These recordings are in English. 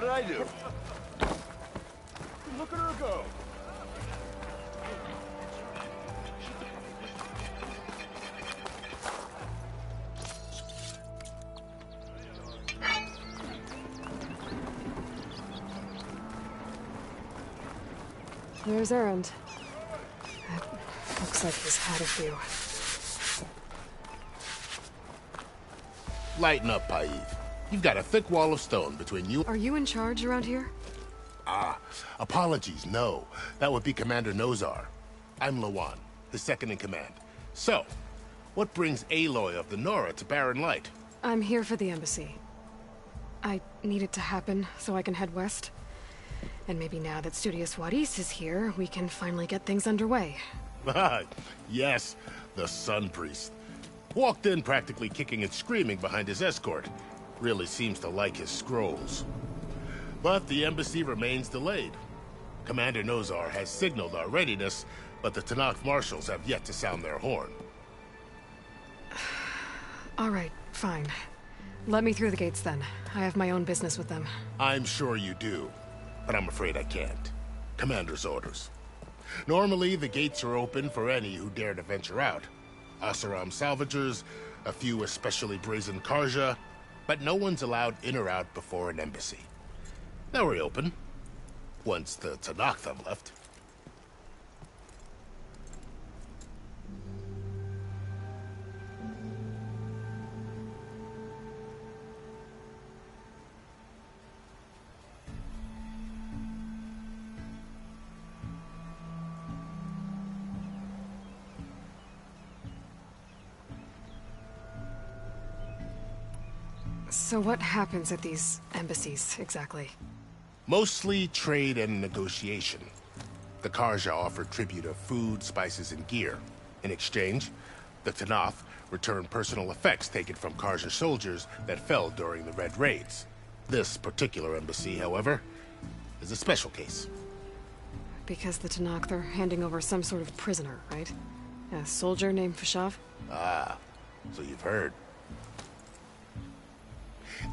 What'd I do? Look at her go. There's Errand. Looks like he's had a few. Lighten up, Paiv. You've got a thick wall of stone between you... Are you in charge around here? Apologies, no. That would be Commander Nozar. I'm Lawan, his second in command. So, what brings Aloy of the Nora to Barren Light? I'm here for the embassy. I need it to happen so I can head west. And maybe now that Studious Wadis is here, we can finally get things underway. Yes, the Sun Priest. Walked in practically kicking and screaming behind his escort. Really seems to like his scrolls. But the embassy remains delayed. Commander Nozar has signaled our readiness, but the Tanakh marshals have yet to sound their horn. All right, fine. Let me through the gates then. I have my own business with them. I'm sure you do, but I'm afraid I can't. Commander's orders. Normally, the gates are open for any who dare to venture out. Asaram salvagers, a few especially brazen Karja, but no one's allowed in or out before an embassy. They'll reopen, once the Tanakh have left. So what happens at these embassies, exactly? Mostly trade and negotiation. The Karja offer tribute of food, spices, and gear. In exchange, the Tanakh return personal effects taken from Karja soldiers that fell during the Red Raids. This particular embassy, however, is a special case. Because the Tanakh are handing over some sort of prisoner, right? A soldier named Fashav? Ah, so you've heard.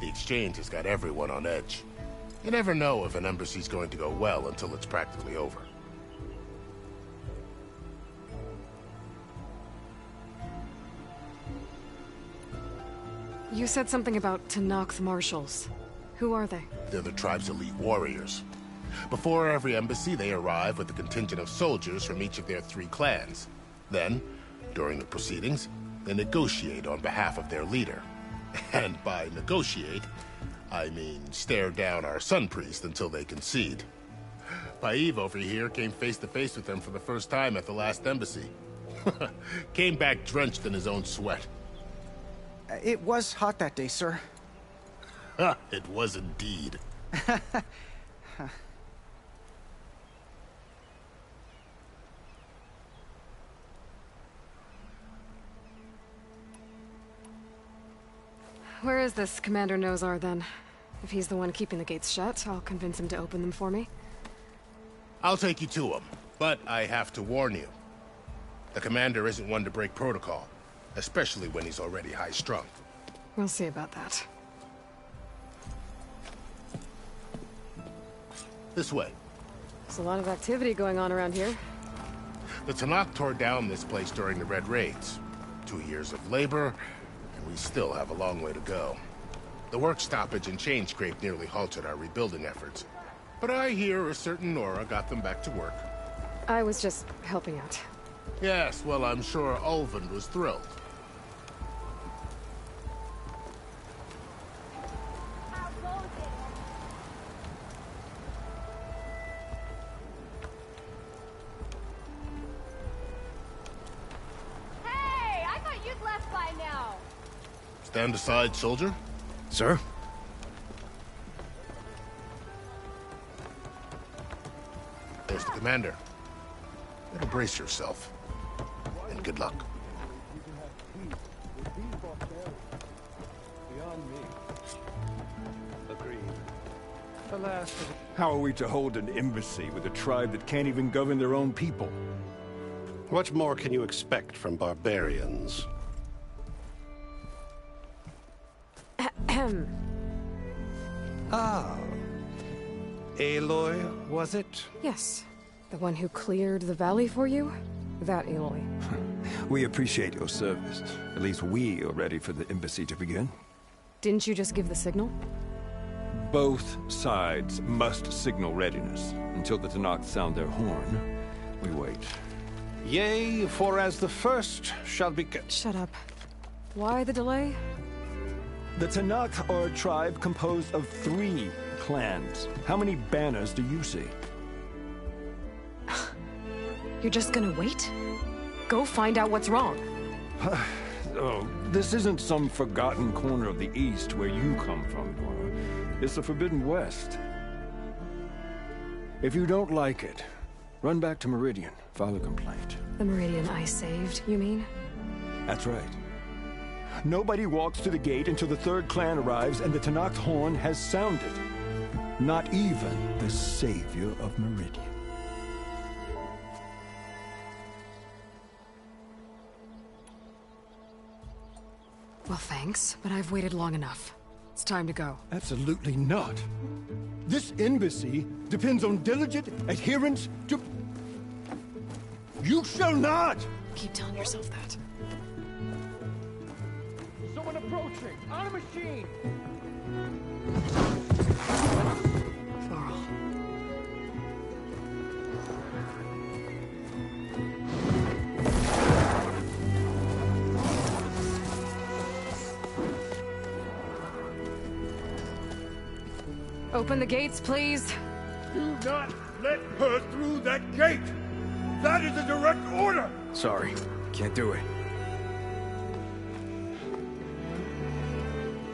The exchange has got everyone on edge. You never know if an embassy's going to go well until it's practically over. You said something about Tanakh marshals. Who are they? They're the tribe's elite warriors. Before every embassy, they arrive with a contingent of soldiers from each of their 3 clans. Then, during the proceedings, they negotiate on behalf of their leader. And by negotiate, I mean stare down our Sun Priest until they concede. Paiv over here came face to face with them for the first time at the last embassy. Came back drenched in his own sweat. It was hot that day, sir. It was indeed. Where is this Commander Nozar, then? If he's the one keeping the gates shut, I'll convince him to open them for me. I'll take you to him, but I have to warn you. The commander isn't one to break protocol, especially when he's already high-strung. We'll see about that. This way. There's a lot of activity going on around here. The Tanakh tore down this place during the Red Raids. 2 years of labor, and we still have a long way to go. The work stoppage and chain scrape nearly halted our rebuilding efforts. But I hear a certain Nora got them back to work. I was just helping out. Yes, well, I'm sure Ulvin was thrilled. Hey, I thought you'd left by now. Stand aside, soldier. Sir? There's the commander. Better brace yourself. And good luck. How are we to hold an embassy with a tribe that can't even govern their own people? What more can you expect from barbarians? Ah, Aloy, was it? Yes. The one who cleared the valley for you? That Aloy. We appreciate your service. At least we are ready for the embassy to begin. Didn't you just give the signal? Both sides must signal readiness. Until the Tanakh sound their horn, we wait. Yea, for as the first shall be... Shut up. Why the delay? The Tanakh are a tribe composed of 3 clans. How many banners do you see? You're just gonna wait? Go find out what's wrong. Oh, this isn't some forgotten corner of the East where you come from, Dora. It's the Forbidden West. If you don't like it, run back to Meridian, file a complaint. The Meridian I saved, you mean? That's right. Nobody walks to the gate until the 3rd clan arrives and the Tanakh's horn has sounded. Not even the savior of Meridian. Well, thanks, but I've waited long enough. It's time to go. Absolutely not. This embassy depends on diligent adherence to... You shall not! Keep telling yourself that. Someone approaching! On a machine! Varl. Open the gates, please. Do not let her through that gate! That is a direct order! Sorry, can't do it.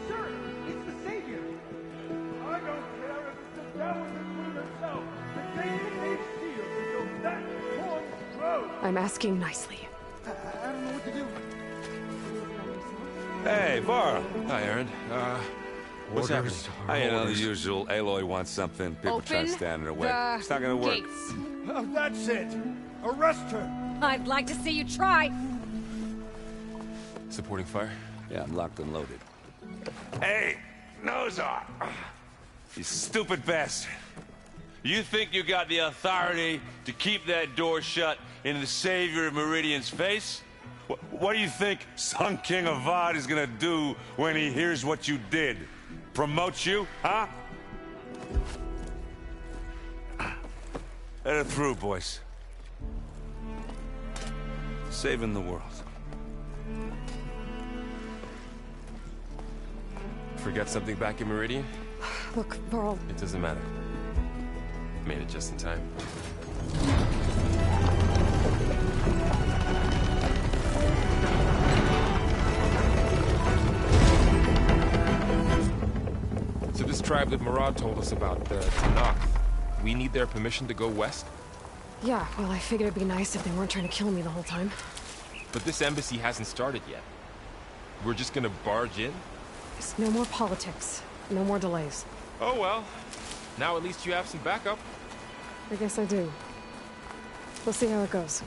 Sir, it's the Savior! I don't care if it's the Dowager Queen herself! The gate is sealed until that horn blows! I'm asking nicely. I don't know what to do. Hey, Varl. Hi, Aaron. What's happening? You know, the usual. Aloy wants something. People try to stand in her way. It's not gonna work. Gates. That's it! Arrest her! I'd like to see you try. Supporting fire? Yeah, I'm locked and loaded. Hey, Nozar! You stupid bastard. You think you got the authority to keep that door shut in the savior of Meridian's face? What do you think Sun King Avad is gonna do when he hears what you did? Promote you, huh? Let her through, boys. Saving the world. Forget something back in Meridian? Look, Varl. It doesn't matter. Made it just in time. So this tribe that Murad told us about, the Tanakh, we need their permission to go west? Yeah, well, I figured it'd be nice if they weren't trying to kill me the whole time. But this embassy hasn't started yet. We're just gonna barge in? There's no more politics. No more delays. Oh well. Now at least you have some backup. I guess I do. We'll see how it goes.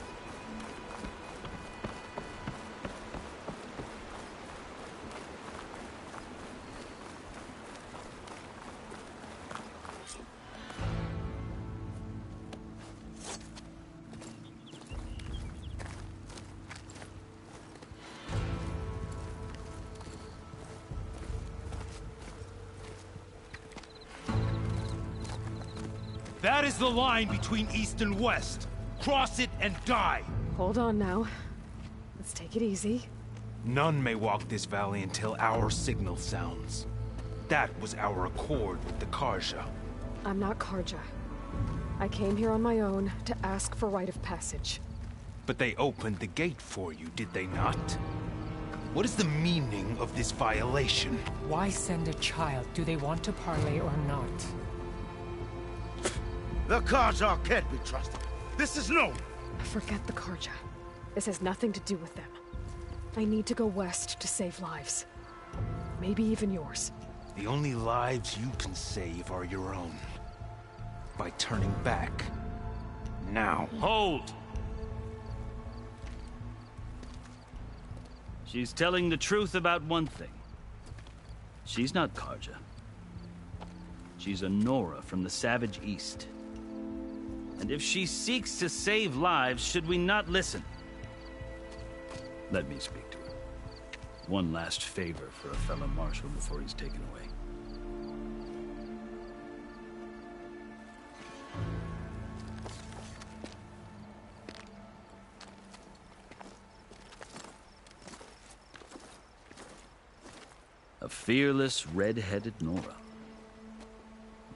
That is the line between East and West. Cross it and die. Hold on now. Let's take it easy. None may walk this valley until our signal sounds. That was our accord with the Karja. I'm not Karja. I came here on my own to ask for rite of passage. But they opened the gate for you, did they not? What is the meaning of this violation? Why send a child? Do they want to parley or not? The Karja can't be trusted. This is known. Forget the Karja. This has nothing to do with them. I need to go west to save lives. Maybe even yours. The only lives you can save are your own. By turning back. Now. Hold! She's telling the truth about one thing. She's not Karja. She's a Nora from the Savage East. And if she seeks to save lives, should we not listen? Let me speak to her. One last favor for a fellow marshal before he's taken away. A fearless, red-headed Nora.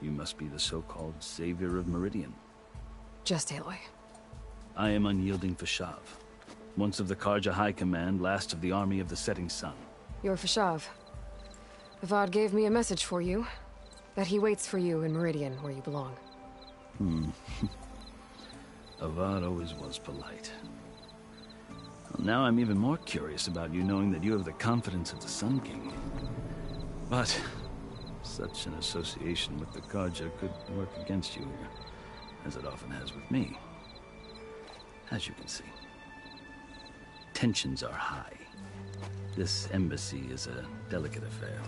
You must be the so-called savior of Meridian. Just Aloy. I am unyielding Fashav, once of the Karja High Command, last of the army of the Setting Sun. You're Fashav. Avad gave me a message for you. That he waits for you in Meridian, where you belong. Avad always was polite. Well, now I'm even more curious about you, knowing that you have the confidence of the Sun King. But such an association with the Karja could work against you here, as it often has with me. As you can see, tensions are high. This embassy is a delicate affair.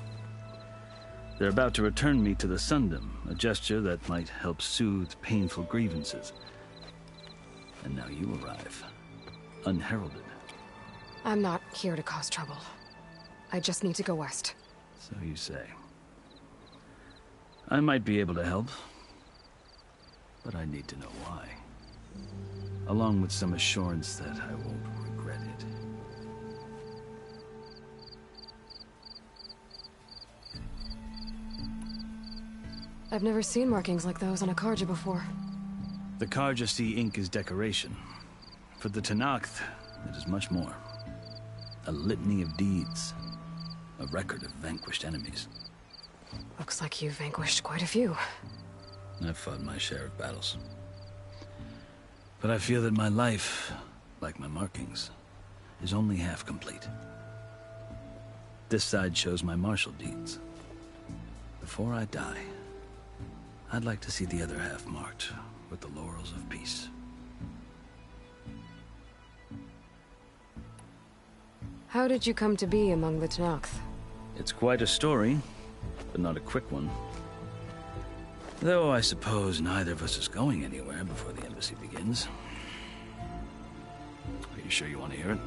They're about to return me to the Sundom, a gesture that might help soothe painful grievances. And now you arrive, unheralded. I'm not here to cause trouble. I just need to go west. So you say. I might be able to help, but I need to know why. Along with some assurance that I won't regret it. I've never seen markings like those on a Karja before. The Karja see ink as decoration. For the Tenakth, it is much more. A litany of deeds. A record of vanquished enemies. Looks like you've vanquished quite a few. I've fought my share of battles. But I feel that my life, like my markings, is only half complete. This side shows my martial deeds. Before I die, I'd like to see the other half marked with the laurels of peace. How did you come to be among the Tenakth? It's quite a story, but not a quick one. Though I suppose neither of us is going anywhere before the embassy begins. Are you sure you want to hear it?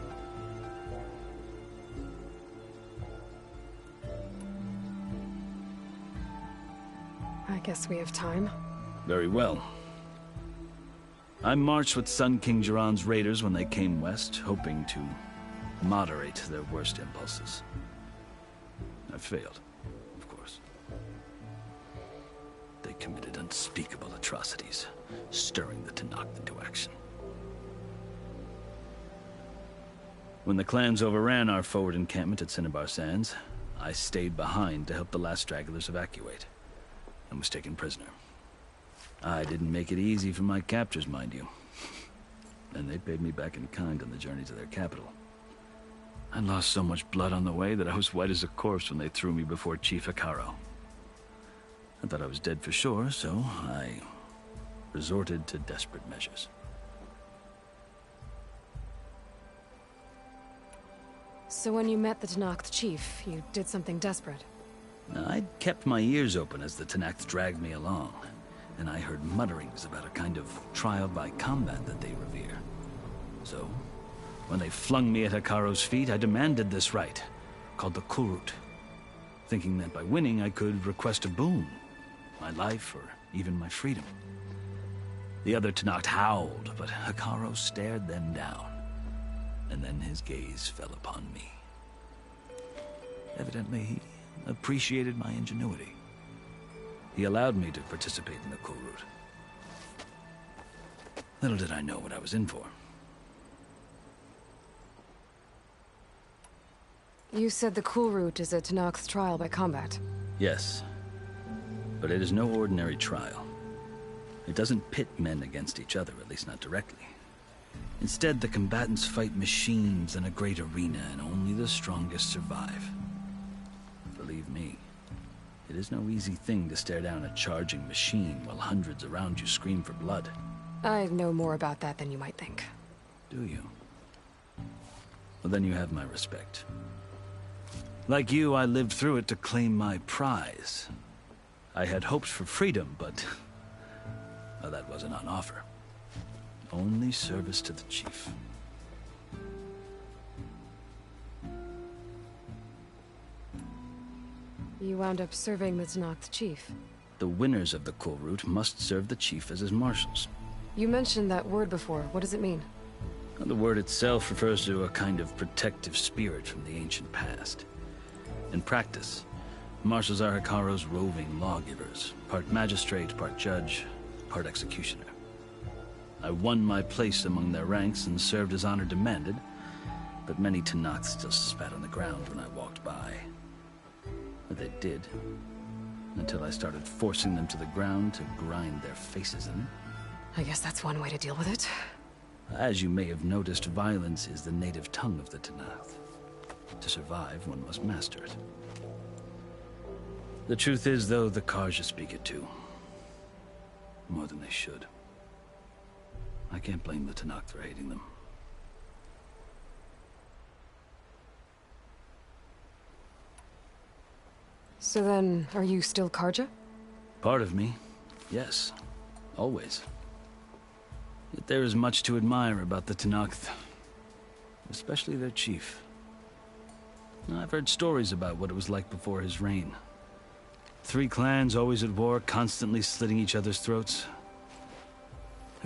I guess we have time. Very well. I marched with Sun King Jiran's raiders when they came west, hoping to moderate their worst impulses. I failed, of course. They committed unspeakable atrocities, stirring the Tenakth into action. When the clans overran our forward encampment at Cinnabar Sands, I stayed behind to help the last stragglers evacuate, and was taken prisoner. I didn't make it easy for my captors, mind you. And they paid me back in kind on the journey to their capital. I lost so much blood on the way that I was white as a corpse when they threw me before Chief Hekaro. I thought I was dead for sure, so I resorted to desperate measures. So when you met the Tenakth chief, you did something desperate? I'd kept my ears open as the Tenakth dragged me along, and I heard mutterings about a kind of trial by combat that they revere. So, when they flung me at Hekaro's feet, I demanded this right, called the Kulrut, thinking that by winning I could request a boon, my life or even my freedom. The other Tenakth howled, but Hekaro stared them down, and then his gaze fell upon me. Evidently, he appreciated my ingenuity. He allowed me to participate in the Kulrut. Little did I know what I was in for. You said the Kulrut is a Tenakth trial by combat. Yes, but it is no ordinary trial. It doesn't pit men against each other, at least not directly. Instead, the combatants fight machines in a great arena, and only the strongest survive. Believe me, it is no easy thing to stare down a charging machine while hundreds around you scream for blood. I know more about that than you might think. Do you? Well, then you have my respect. Like you, I lived through it to claim my prize. I had hoped for freedom, but well, that wasn't on offer. Only service to the chief. You wound up serving the Tenakth chief. The winners of the Cool Route must serve the chief as his marshals. You mentioned that word before. What does it mean? The word itself refers to a kind of protective spirit from the ancient past. In practice, marshals are Hikaro's roving lawgivers, part magistrate, part judge, part executioner. I won my place among their ranks and served as honor demanded, but many Tenakth still spat on the ground when I walked by. But they did, until I started forcing them to the ground to grind their faces in. I guess that's one way to deal with it. As you may have noticed, violence is the native tongue of the Tenakth. To survive, one must master it. The truth is, though, the Karja speak it too. More than they should. I can't blame the Tenakth for hating them. So then, are you still Karja? Part of me, yes. Always. Yet there is much to admire about the Tenakth. Especially their chief. I've heard stories about what it was like before his reign. 3 clans always at war, constantly slitting each other's throats.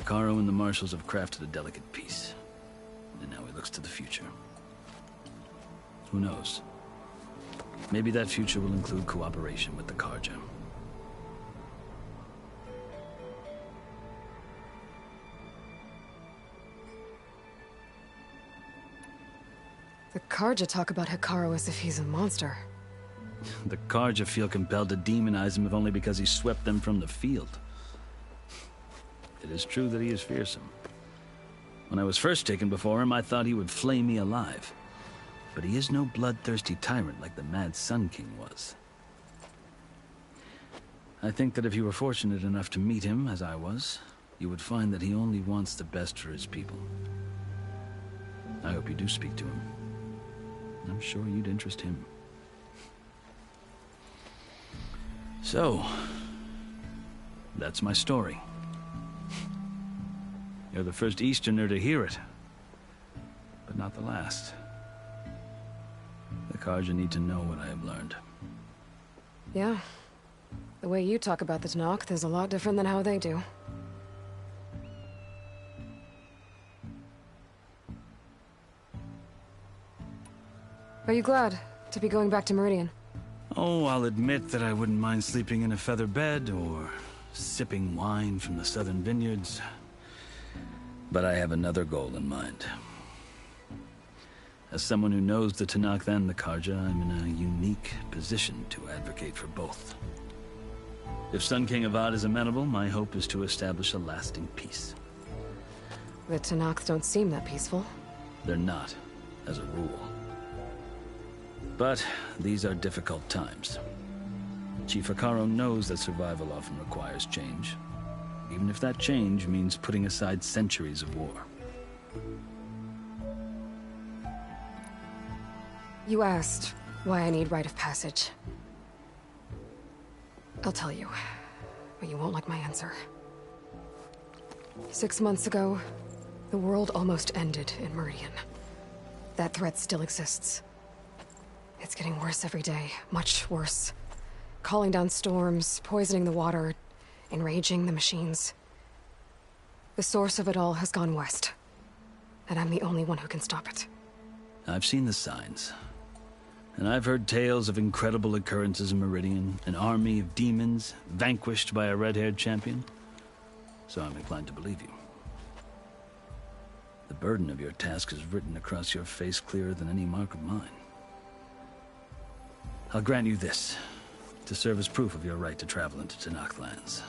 Hikaru and the marshals have crafted a delicate peace. And now he looks to the future. Who knows? Maybe that future will include cooperation with the Karja. The Karja talk about Hikaru as if he's a monster. The Karja feel compelled to demonize him if only because he swept them from the field. It is true that he is fearsome. When I was first taken before him, I thought he would flay me alive. But he is no bloodthirsty tyrant like the Mad Sun King was. I think that if you were fortunate enough to meet him, as I was, you would find that he only wants the best for his people. I hope you do speak to him. I'm sure you'd interest him. So, that's my story. You're the first Easterner to hear it, but not the last. The Karja need to know what I have learned. Yeah. The way you talk about the Tenakth is a lot different than how they do. Are you glad to be going back to Meridian? Oh, I'll admit that I wouldn't mind sleeping in a feather bed or sipping wine from the southern vineyards. But I have another goal in mind. As someone who knows the Tenakth and the Karja, I'm in a unique position to advocate for both. If Sun King Avad is amenable, my hope is to establish a lasting peace. The Tenakth don't seem that peaceful. They're not, as a rule. But these are difficult times. Chief Hikaru knows that survival often requires change, even if that change means putting aside centuries of war. You asked why I need rite of passage. I'll tell you, but you won't like my answer. 6 months ago, the world almost ended in Meridian. That threat still exists. It's getting worse every day, much worse. Calling down storms, poisoning the water, enraging the machines. The source of it all has gone west, and I'm the only one who can stop it. I've seen the signs. And I've heard tales of incredible occurrences in Meridian, an army of demons vanquished by a red-haired champion. So I'm inclined to believe you. The burden of your task is written across your face clearer than any mark of mine. I'll grant you this, to serve as proof of your right to travel into Tenakth lands.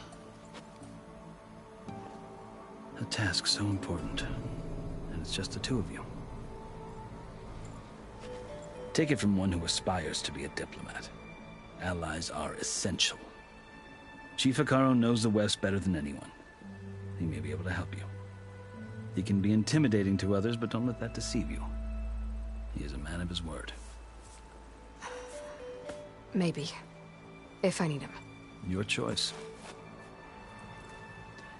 A task so important, and it's just the two of you. Take it from one who aspires to be a diplomat. Allies are essential. Chief Hikaru knows the West better than anyone. He may be able to help you. He can be intimidating to others, but don't let that deceive you. He is a man of his word. Maybe. If I need him. Your choice.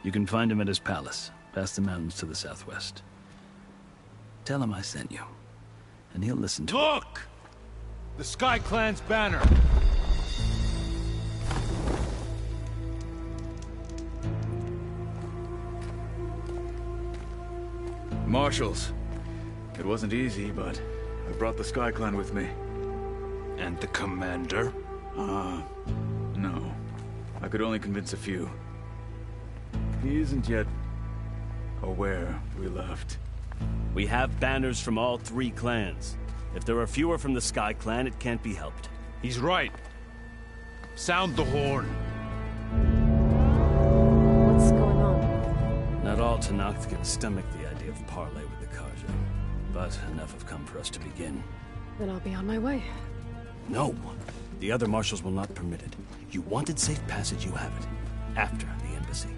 You can find him at his palace, past the mountains to the southwest. Tell him I sent you, and he'll listen to it. Look! The Sky Clan's banner. Marshals. It wasn't easy, but I brought the Sky Clan with me. And the commander? No. I could only convince a few. He isn't yet aware we left. We have banners from all 3 clans. If there are fewer from the Sky Clan, it can't be helped. He's right. Sound the horn. What's going on? Not all Tenakth can stomach the idea of parley with the Karja, but enough have come for us to begin. Then I'll be on my way. No! The other marshals will not permit it. You wanted safe passage, you have it. After the embassy.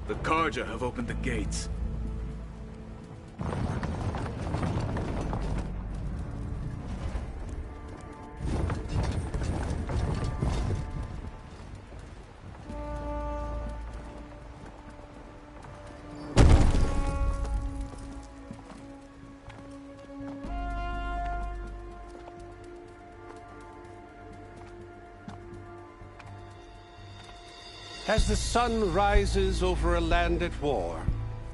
The Karja have opened the gates. As the sun rises over a land at war,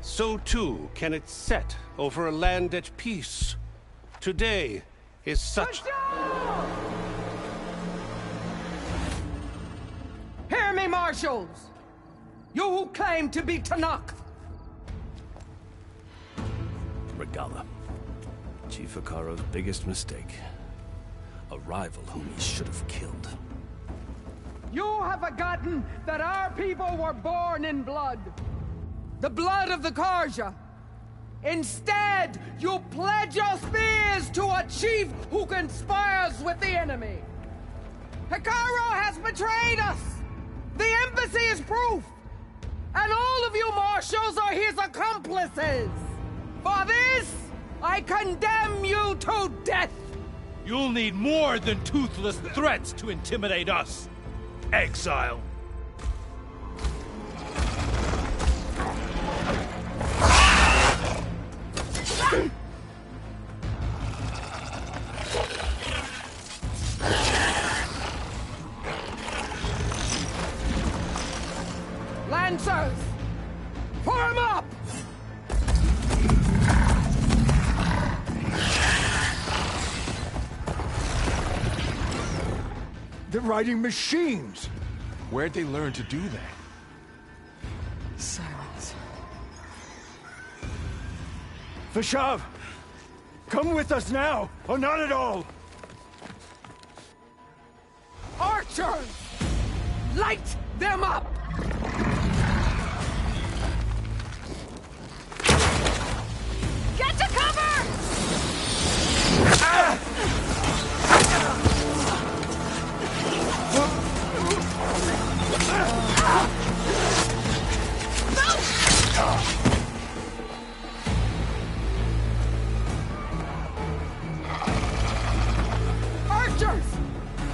so too can it set over a land at peace. Today is such... Hear me, marshals! You who claim to be Tenakth! Regala. Chief Hikaro's biggest mistake. A rival whom he should have killed. You have forgotten that our people were born in blood. The blood of the Karja. Instead, you pledge your spears to a chief who conspires with the enemy. Hikaro has betrayed us. The embassy is proof. And all of you marshals are his accomplices. For this, I condemn you to death. You'll need more than toothless threats to intimidate us. Exile. Lancers, form up! They're riding machines! Where'd they learn to do that? Silence. Vashav! Come with us now, or not at all! Archers! Light them up! Get to cover! Archers!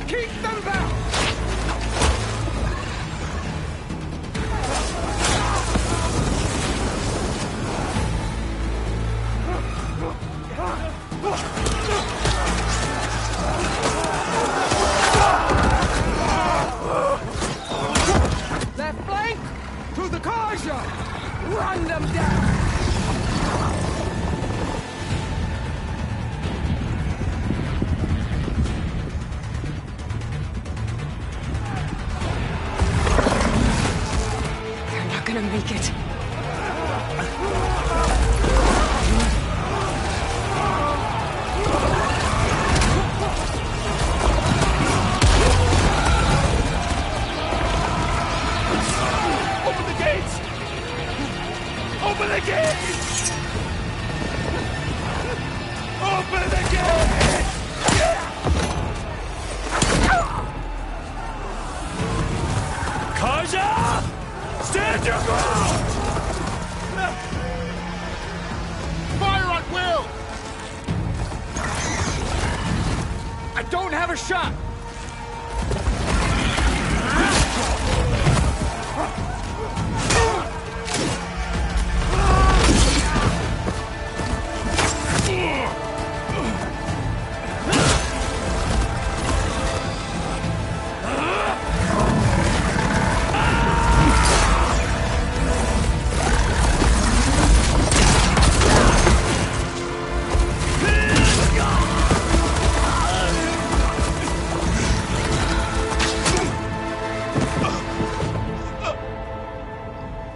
Keep them back! Left flank! To the Karja! Run them down! They're not gonna make it. Open the gates! Open the gates! Open the gates! Karja! Stand your ground! Fire at will! I don't have a shot!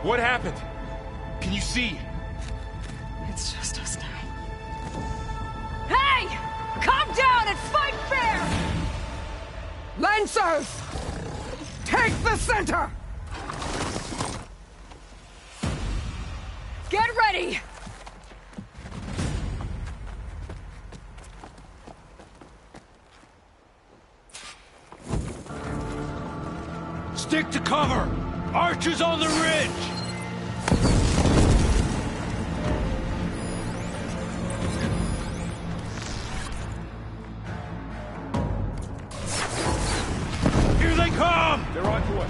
What happened? Can you see? It's just us now. Hey! Calm down and fight fair! Lancers! Take the center! Get ready! Stick to cover! Archers on the ridge! Here they come! They're on to us.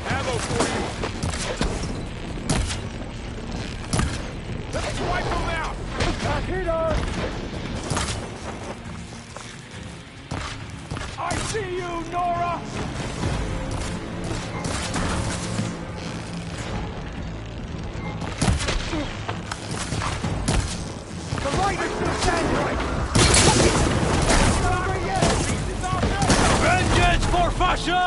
Ammo for you. Let's wipe them out. Taquitos! I see you, Nora! The light is still standing right! Not over yet! Vengeance for Fasha!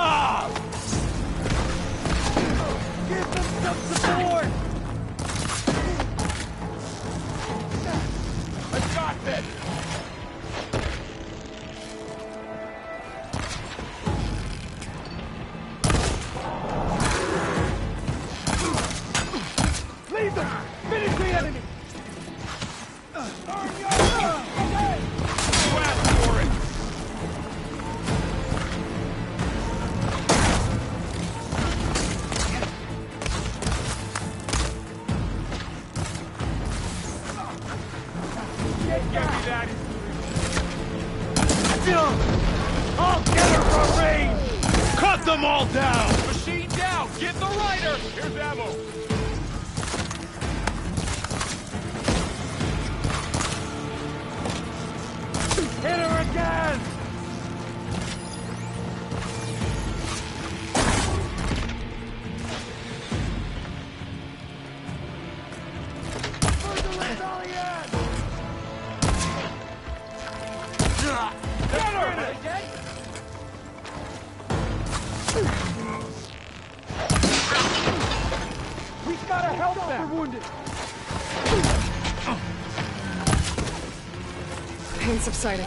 Give them some support! I got this! Leave them! Finish the enemy! I'll get her from range! Cut them all down! Machine down. Get the rider. Here's ammo. Hit her again! We've got to help them! We're wounded! Pain subsiding.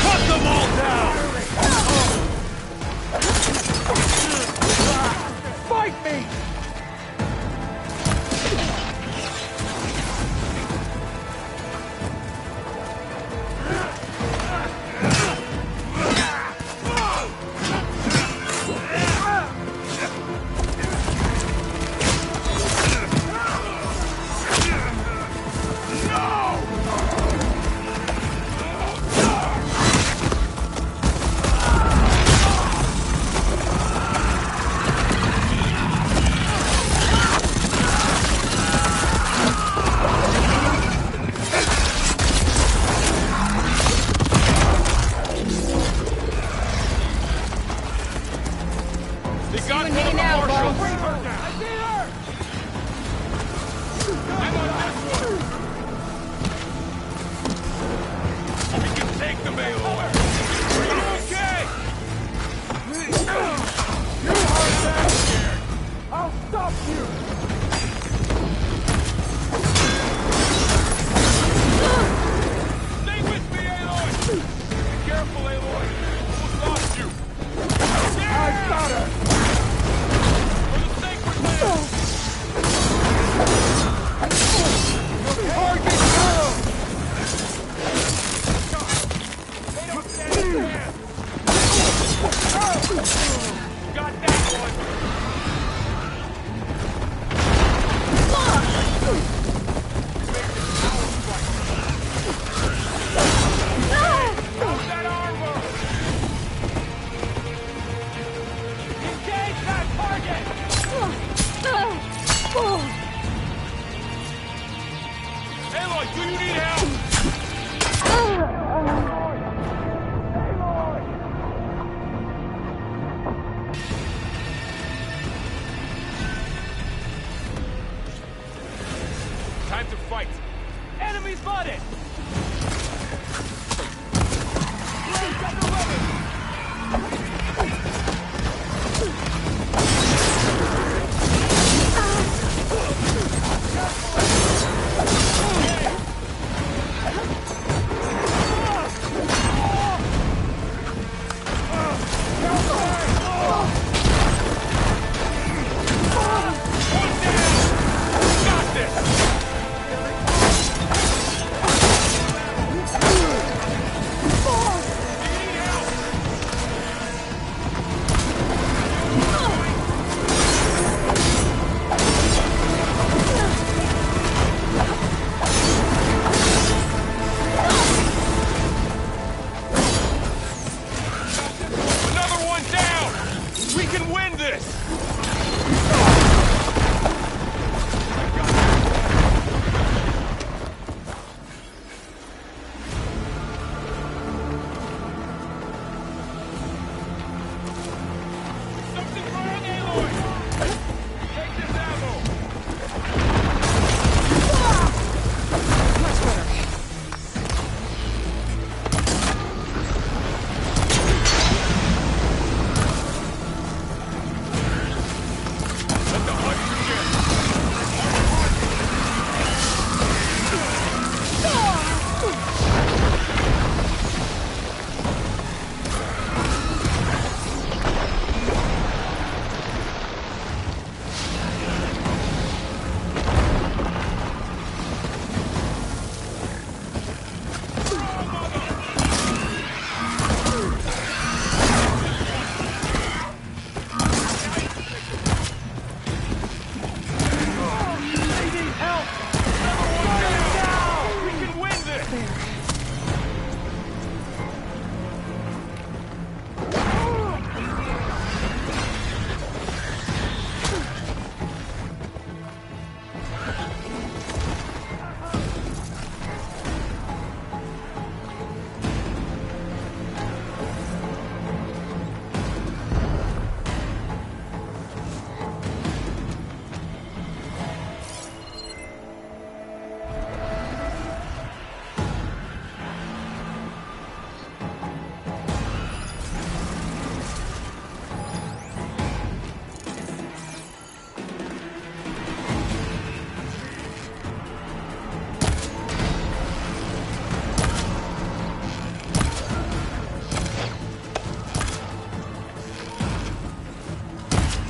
Cut them all down! Fight me! I got her! For the sacred land! Target down! They don't stand a chance! Got that one! Aloy, do you need help? Time to fight. Enemy spotted! Blades under weapon!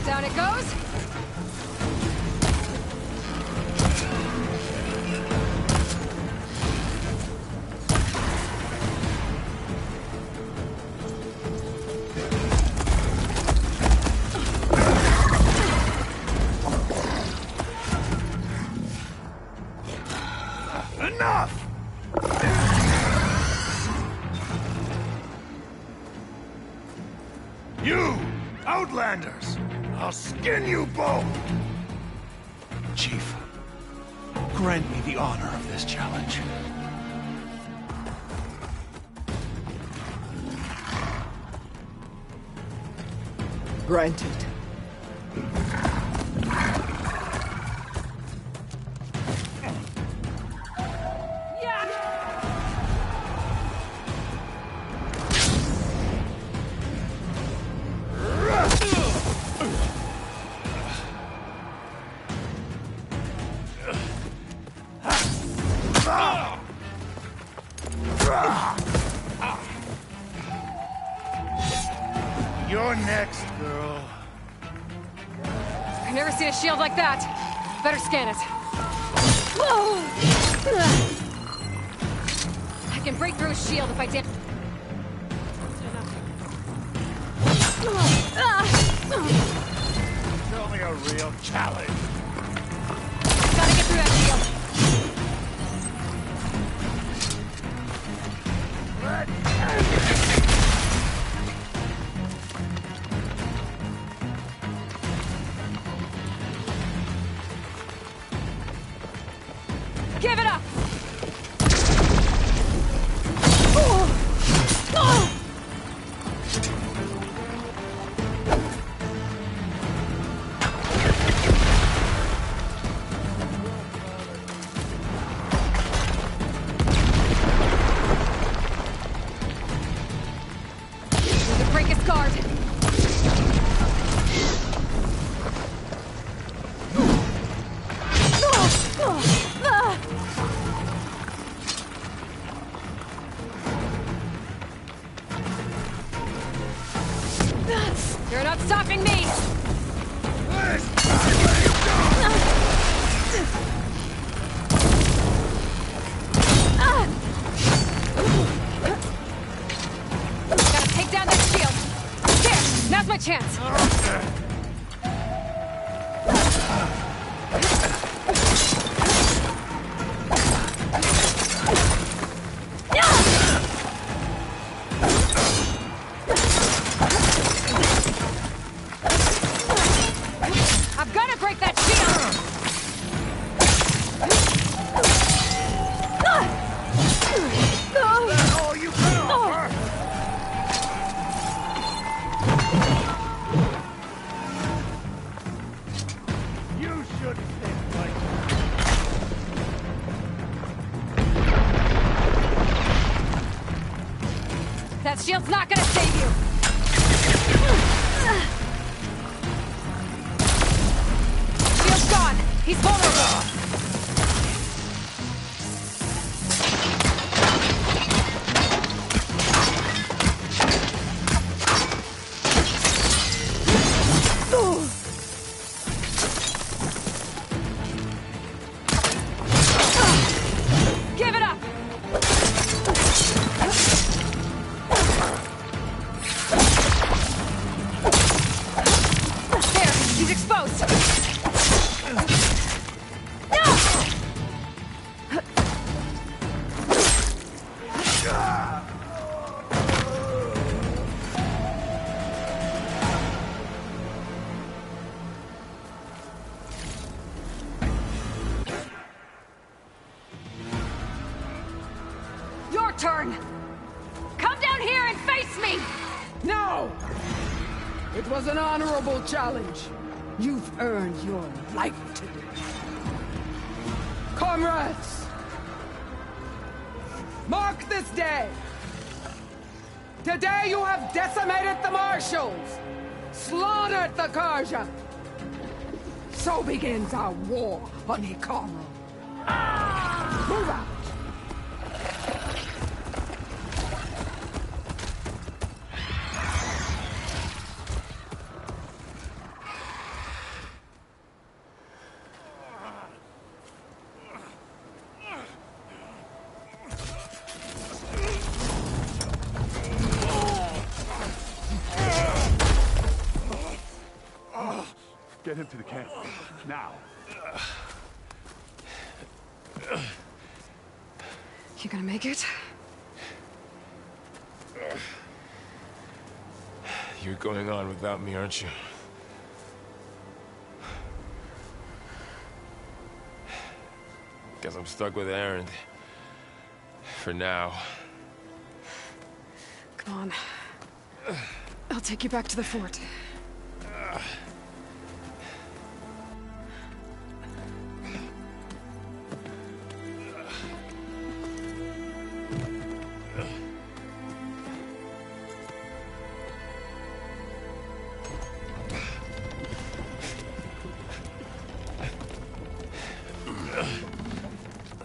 Down it goes. Enough! You, Outlanders! I'll skin you both! Chief, grant me the honor of this challenge. Granted. You're next, girl. I've never seen a shield like that. Better scan it. I can break through a shield if I did. Show me a real challenge. Gotta get through that shield. Give it up! Break his guard. You're not stopping me! Gotta take down that shield. There! Now's my chance! I've gotta break that shield! Oh, you can offer! You shouldn't think like that. That shield's not gonna save you! Shield's gone! He's vulnerable! Give it up! There! He's exposed! Your turn! Come down here and face me! No! It was an honorable challenge. You've earned your life today. Comrades! Mark this day! Today you have decimated the Marshals! Slaughtered the Karja! So begins our war on Hikaru. Move out! Get him to the camp. Now. You gonna make it? You're going on without me, aren't you? Guess I'm stuck with Aaron. For now. Come on. I'll take you back to the fort.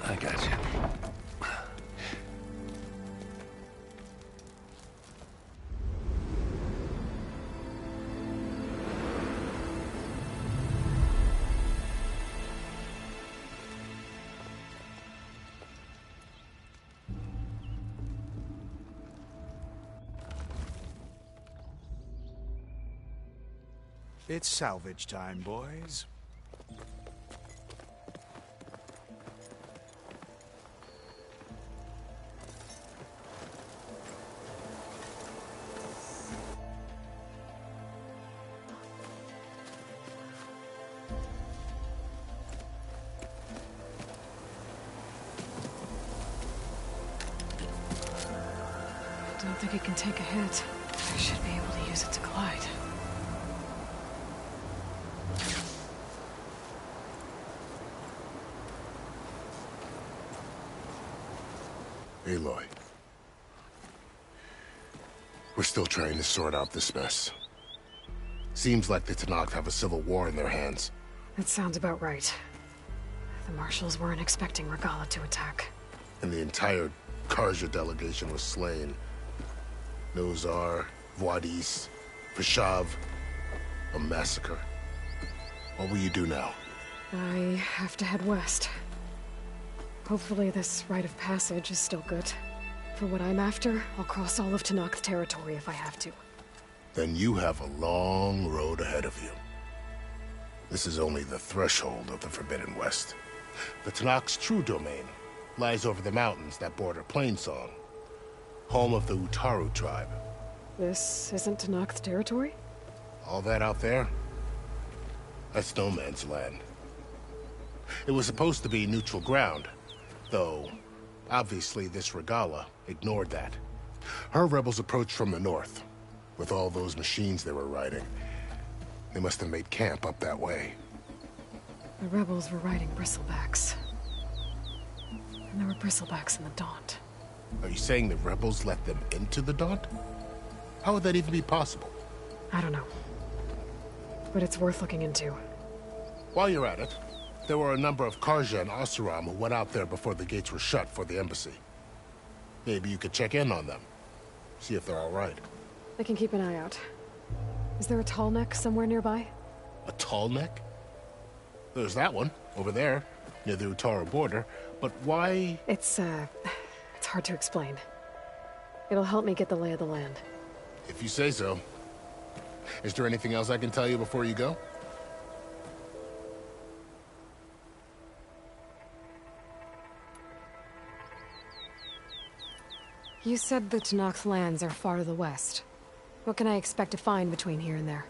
I got you. It's salvage time, boys. Don't think it can take a hit. I should be able to use it to glide. Aloy. We're still trying to sort out this mess. Seems like the Tenakth have a civil war in their hands. That sounds about right. The Marshals weren't expecting Regalla to attack. And the entire Karja delegation was slain. Nozar, Voidis, Vashav. A massacre. What will you do now? I have to head west. Hopefully this rite of passage is still good. For what I'm after, I'll cross all of Tenakth territory if I have to. Then you have a long road ahead of you. This is only the threshold of the Forbidden West. The Tenakth's true domain lies over the mountains that border Plainsong, home of the Utaru tribe. This isn't Tenakth territory? All that out there? That's no man's land. It was supposed to be neutral ground, though obviously this Regalla ignored that. Her rebels approached from the north. With all those machines they were riding, they must have made camp up that way. The rebels were riding bristlebacks. And there were bristlebacks in the Daunt. Are you saying the rebels let them into the Daunt? How would that even be possible? I don't know. But it's worth looking into. While you're at it, there were a number of Karja and Oseram who went out there before the gates were shut for the embassy. Maybe you could check in on them. See if they're all right. I can keep an eye out. Is there a tall neck somewhere nearby? A tall neck? There's that one, over there, near the Utaru border. But why? It's hard to explain. It'll help me get the lay of the land. If you say so. Is there anything else I can tell you before you go? You said the Tenakth lands are far to the west. What can I expect to find between here and there?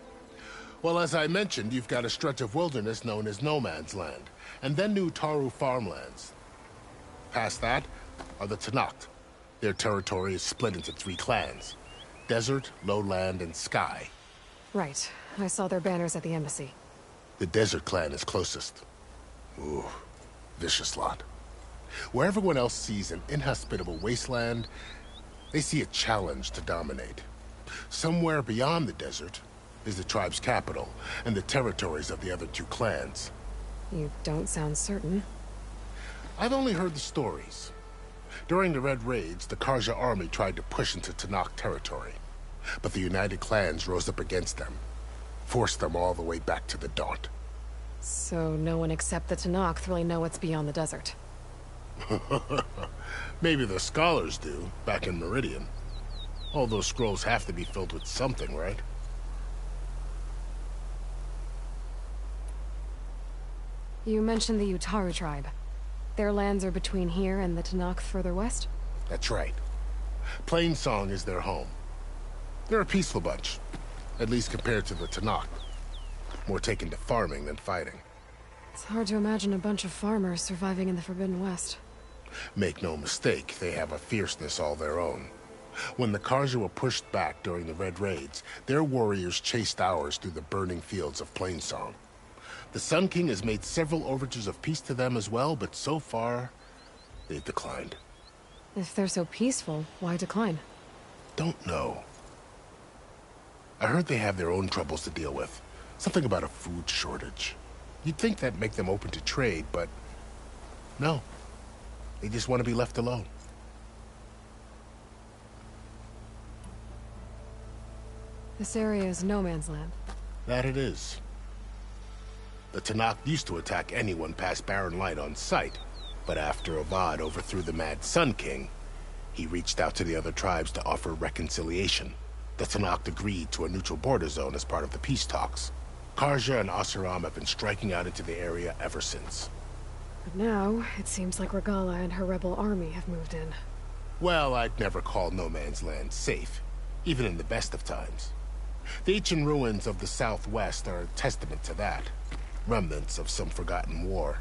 Well, as I mentioned, you've got a stretch of wilderness known as No Man's Land, and then the Utaru farmlands. Past that are the Tenakth. Their territory is split into 3 clans: Desert, Lowland, and Sky. Right. I saw their banners at the embassy. The Desert clan is closest. Ooh, vicious lot. Where everyone else sees an inhospitable wasteland, they see a challenge to dominate. Somewhere beyond the desert is the tribe's capital and the territories of the other 2 clans. You don't sound certain. I've only heard the stories. During the Red Raids, the Karja army tried to push into Tenakth territory, but the United Clans rose up against them, forced them all the way back to the Daunt. So no one except the Tenakth really know what's beyond the desert. Maybe the scholars do, back in Meridian. All those scrolls have to be filled with something, right? You mentioned the Utaru tribe. Their lands are between here and the Tenakth further west? That's right. Plainsong is their home. They're a peaceful bunch, at least compared to the Tenakth. More taken to farming than fighting. It's hard to imagine a bunch of farmers surviving in the Forbidden West. Make no mistake, they have a fierceness all their own. When the Karja were pushed back during the Red Raids, their warriors chased ours through the burning fields of Plainsong. The Sun King has made several overtures of peace to them as well, but so far, they've declined. If they're so peaceful, why decline? Don't know. I heard they have their own troubles to deal with. Something about a food shortage. You'd think that'd make them open to trade, but no. They just want to be left alone. This area is no man's land. That it is. The Tenakth used to attack anyone past Barren Light on sight, but after Avad overthrew the Mad Sun King, he reached out to the other tribes to offer reconciliation. The Tenakth agreed to a neutral border zone as part of the peace talks. Karja and Oseram have been striking out into the area ever since. But now, it seems like Regala and her rebel army have moved in. Well, I'd never call no man's land safe, even in the best of times. The ancient ruins of the Southwest are a testament to that. Remnants of some forgotten war.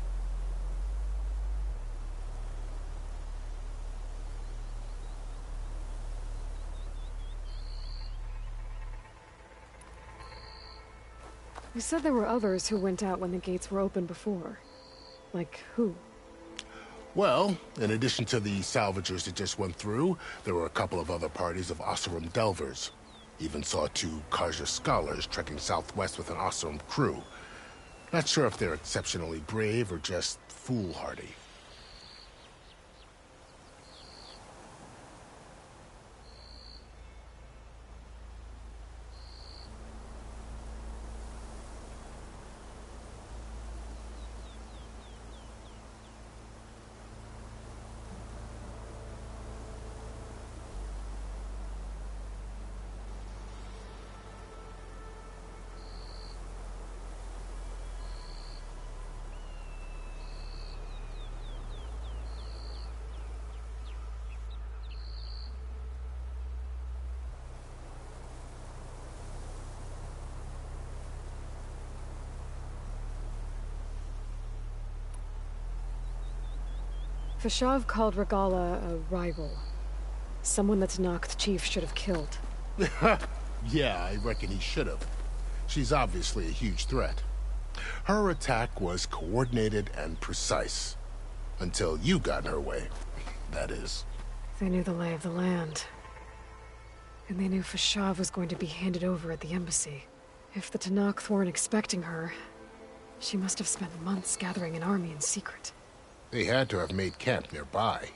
You said there were others who went out when the gates were open before. Like who? Well, in addition to the salvagers that just went through, there were a couple of other parties of Oseram delvers. Even saw 2 Karja scholars trekking southwest with an Oseram crew. Not sure if they're exceptionally brave or just foolhardy. Fashav called Regala a rival. Someone that Tanakh chief should have killed. Yeah, I reckon he should have. She's obviously a huge threat. Her attack was coordinated and precise. Until you got in her way, that is. They knew the lay of the land. And they knew Fashav was going to be handed over at the embassy. If the Tanakh weren't expecting her, she must have spent months gathering an army in secret. They had to have made camp nearby.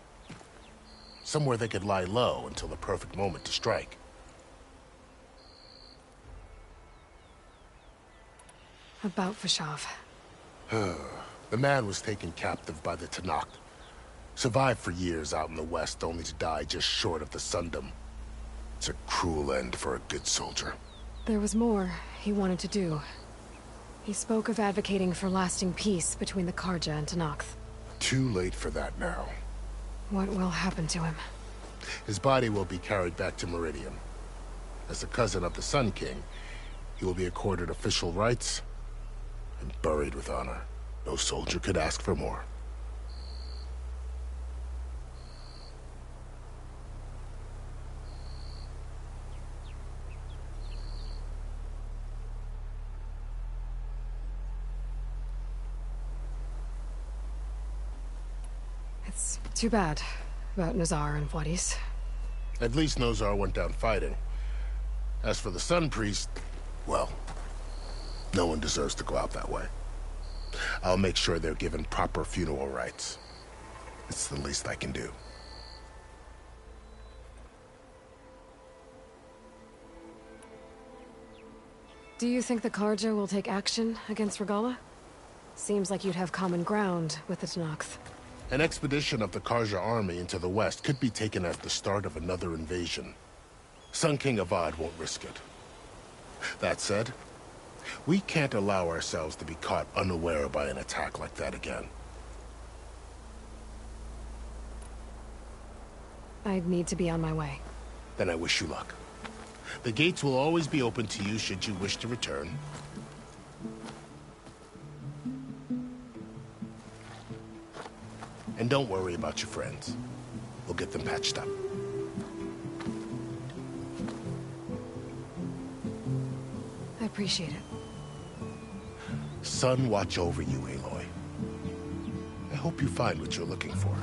Somewhere they could lie low until the perfect moment to strike. About Fashav. The man was taken captive by the Tanakh. Survived for years out in the west, only to die just short of the Sundom. It's a cruel end for a good soldier. There was more he wanted to do. He spoke of advocating for lasting peace between the Karja and Tanakh. Too late for that now. What will happen to him? His body will be carried back to Meridian. As a cousin of the Sun King, he will be accorded official rights and buried with honor. No soldier could ask for more. It's too bad about Nazar and Wadis. At least Nozar went down fighting. As for the Sun Priest, well, no one deserves to go out that way. I'll make sure they're given proper funeral rites. It's the least I can do. Do you think the Karja will take action against Regala? Seems like you'd have common ground with the Tanakh. An expedition of the Karja army into the west could be taken as the start of another invasion. Sun King Avad won't risk it. That said, we can't allow ourselves to be caught unaware by an attack like that again. I'd need to be on my way. Then I wish you luck. The gates will always be open to you should you wish to return. And don't worry about your friends. We'll get them patched up. I appreciate it. Sun watch over you, Aloy. I hope you find what you're looking for.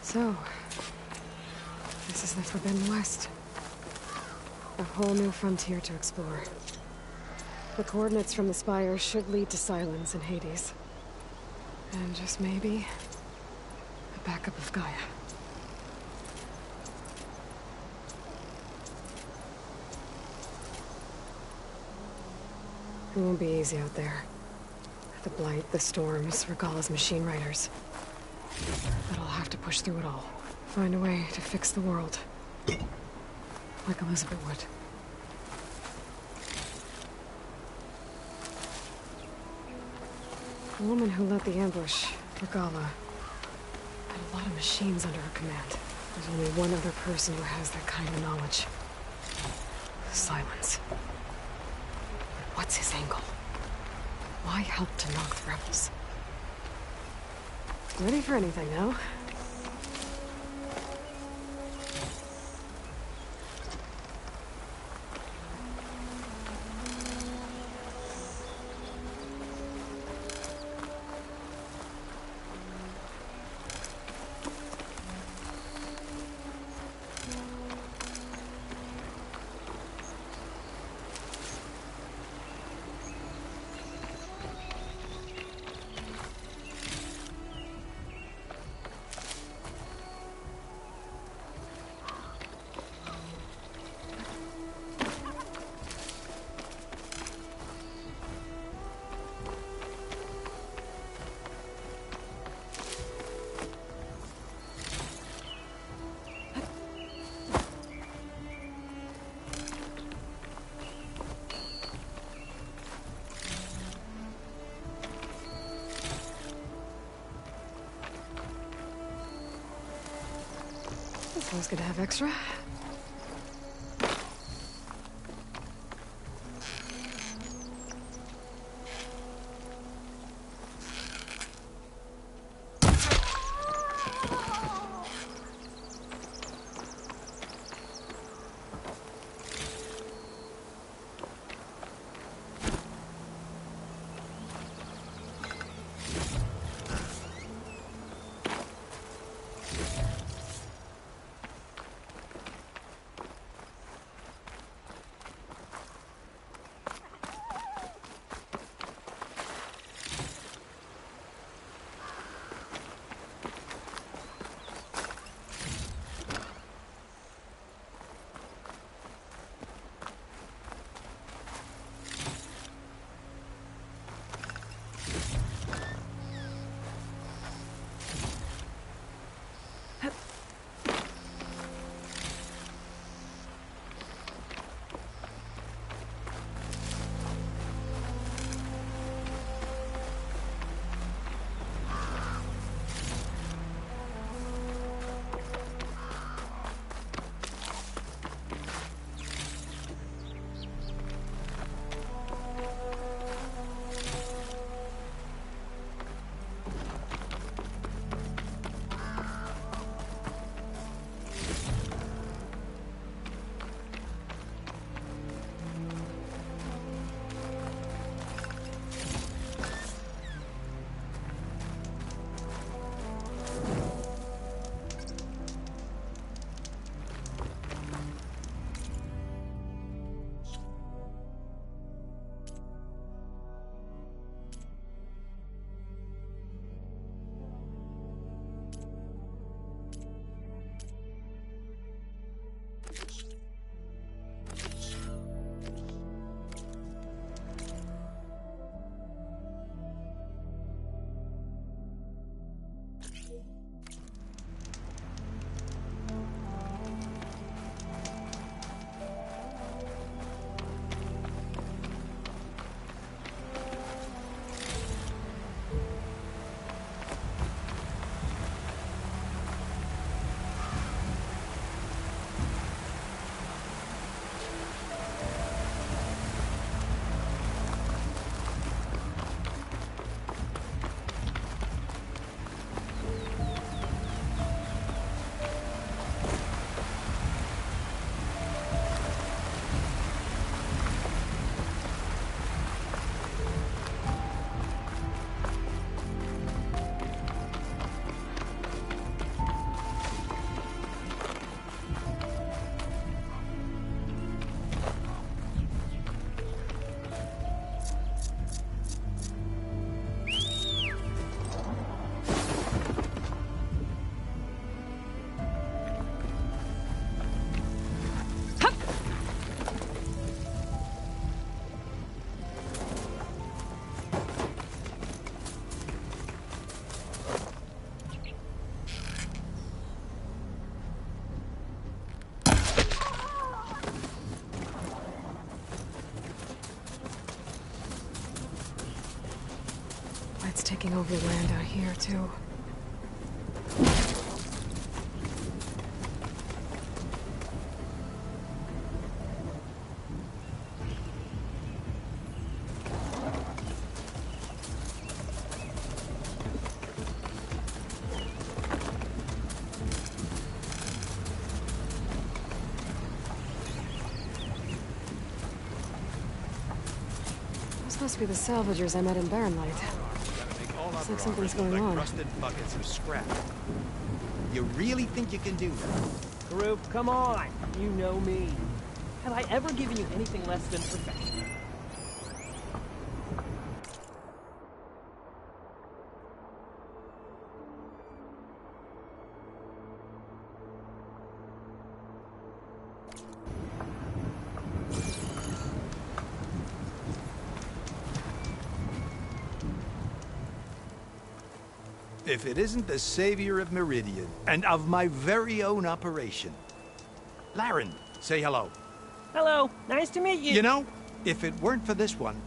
So, this is the Forbidden West. A whole new frontier to explore. The coordinates from the spire should lead to Silence and Hades. And just maybe, a backup of Gaia. It won't be easy out there. The Blight, the Storms, Regalla's machine riders. But I'll have to push through it all. Find a way to fix the world. Like Elizabeth would. The woman who led the ambush, Regalla, had a lot of machines under her command. There's only one other person who has that kind of knowledge. Silence. What's his angle? Why help to knock the rebels? Ready for anything now? This one's gonna have extra. probably land out here, too. This must be the salvagers I met in Barren Light. Looks like something's going on. Rusted buckets of scrap. You really think you can do that? Group, come on. You know me. Have I ever given you anything less than perfection? If it isn't the savior of Meridian, and of my very own operation. Laren, say hello. Hello, nice to meet you. You know, if it weren't for this one,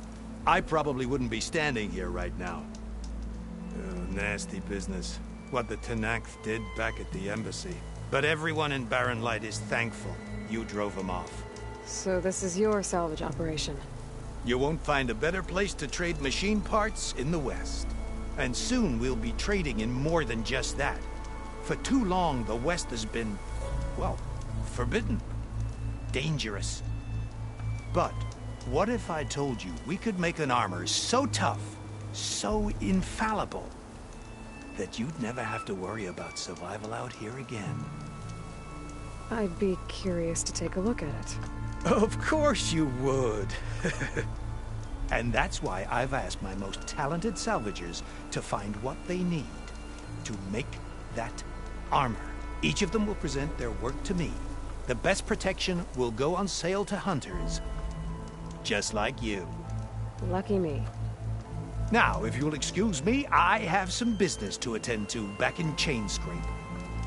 I probably wouldn't be standing here right now. Oh, nasty business. What the Tenakth did back at the embassy. But everyone in Barren Light is thankful you drove them off. So this is your salvage operation? You won't find a better place to trade machine parts in the West. And soon we'll be trading in more than just that. For too long, the West has been, well, forbidden. Dangerous. But what if I told you we could make an armor so tough, so infallible, that you'd never have to worry about survival out here again? I'd be curious to take a look at it. Of course you would. And that's why I've asked my most talented salvagers to find what they need to make that armor. Each of them will present their work to me. The best protection will go on sale to hunters, just like you. Lucky me. Now, if you'll excuse me, I have some business to attend to back in Chainscrape.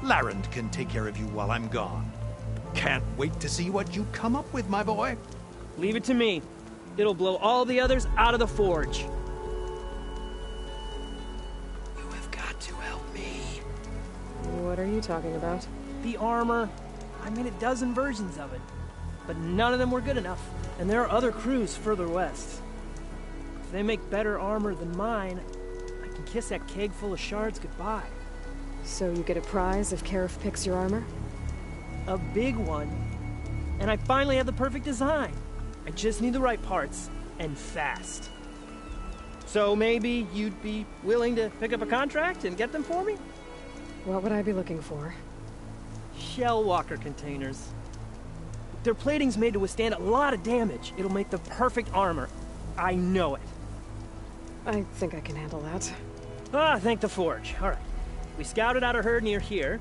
Laren can take care of you while I'm gone. Can't wait to see what you come up with, my boy. Leave it to me. It'll blow all the others out of the forge. You have got to help me. What are you talking about? The armor. I made a dozen versions of it. But none of them were good enough. And there are other crews further west. If they make better armor than mine, I can kiss that keg full of shards goodbye. So you get a prize if Karif picks your armor? A big one. And I finally have the perfect design. I just need the right parts, and fast. So maybe you'd be willing to pick up a contract and get them for me? What would I be looking for? Shell walker containers. Their plating's made to withstand a lot of damage. It'll make the perfect armor. I know it. I think I can handle that. Ah, thank the forge. All right. We scouted out a herd near here.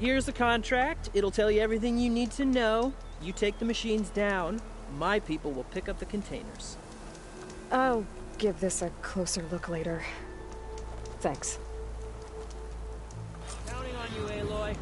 Here's the contract. It'll tell you everything you need to know. You take the machines down. My people will pick up the containers. I'll give this a closer look later. Thanks. Counting on you, Aloy.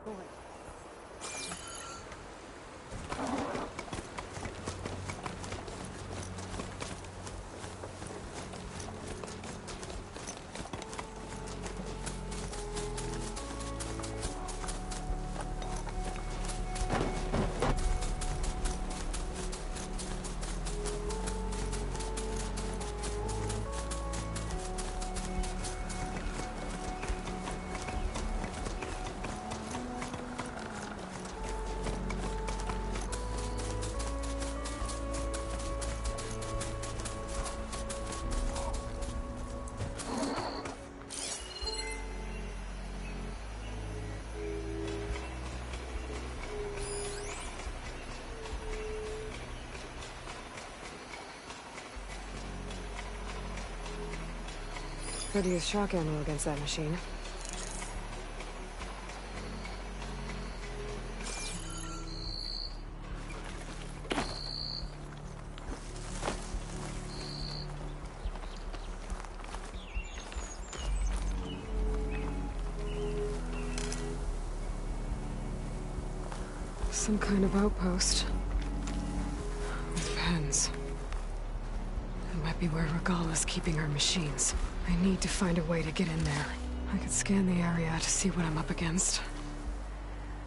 Go ahead. Could use shock ammo against that machine. Some kind of outpost. With pens. It might be where Regala's keeping her machines. I need to find a way to get in there. I could scan the area to see what I'm up against.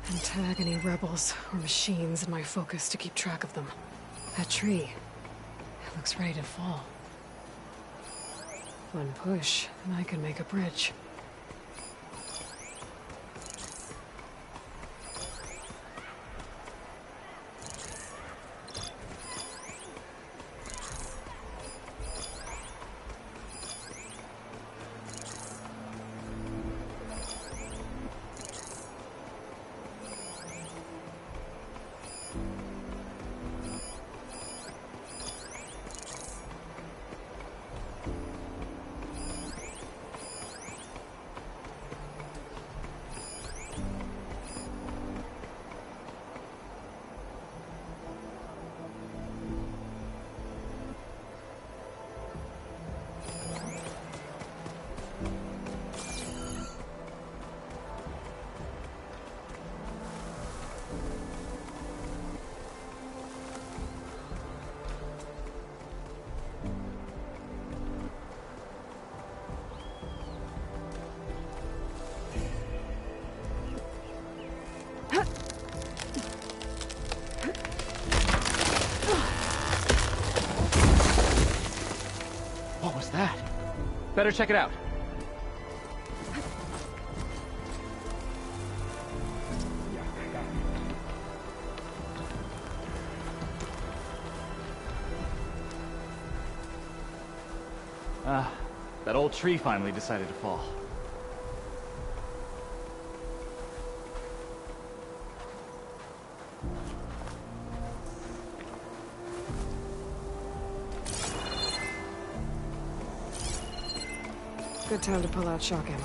And tag any rebels or machines in my focus to keep track of them. That tree. It looks ready to fall. One push, and I can make a bridge. What was that? Better check it out. That old tree finally decided to fall. Good time to pull out shock ammo.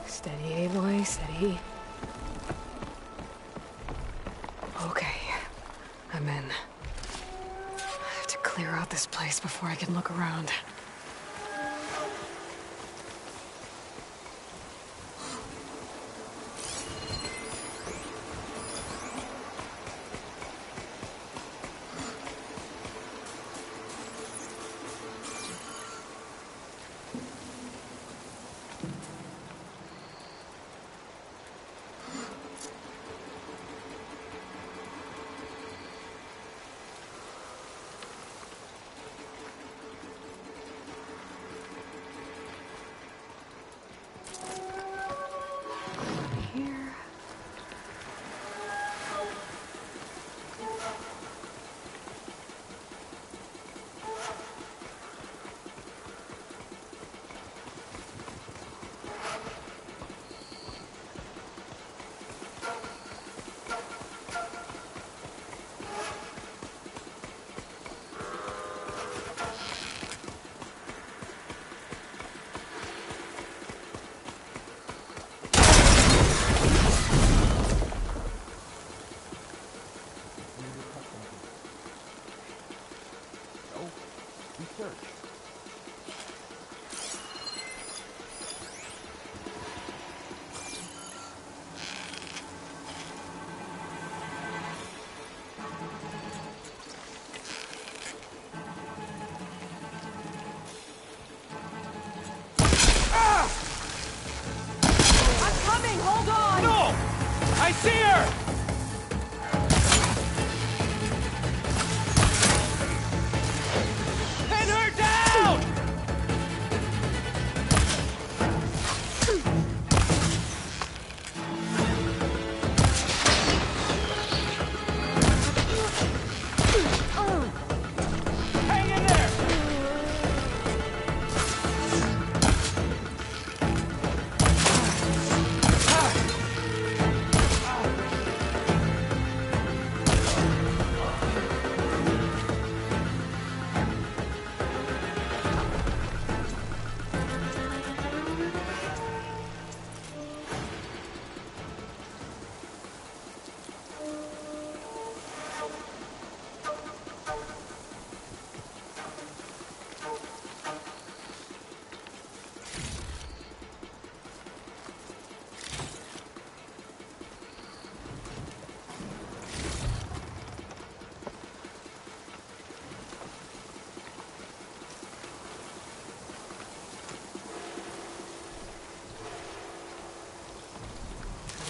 Steady, Aloy, steady. Okay, I'm in. I have to clear out this place before I can look around. I see her! Pin her down! Hang in there!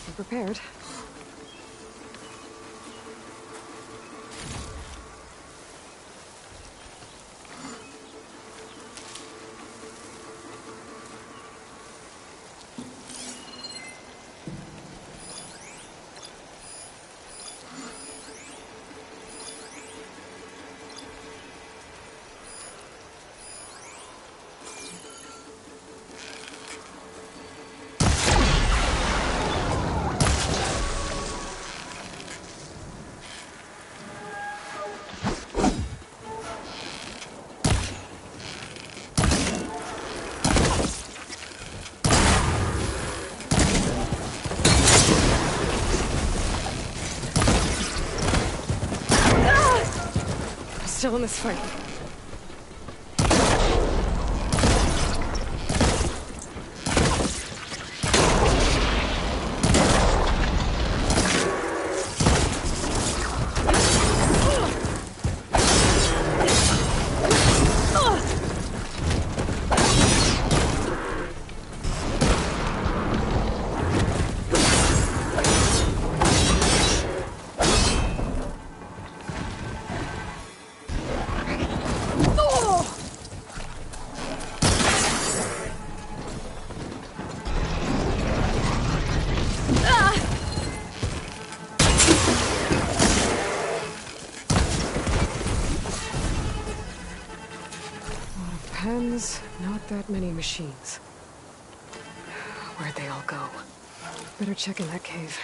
Be prepared. Still in this fight. Pens, not that many machines. Where'd they all go? Better check in that cave.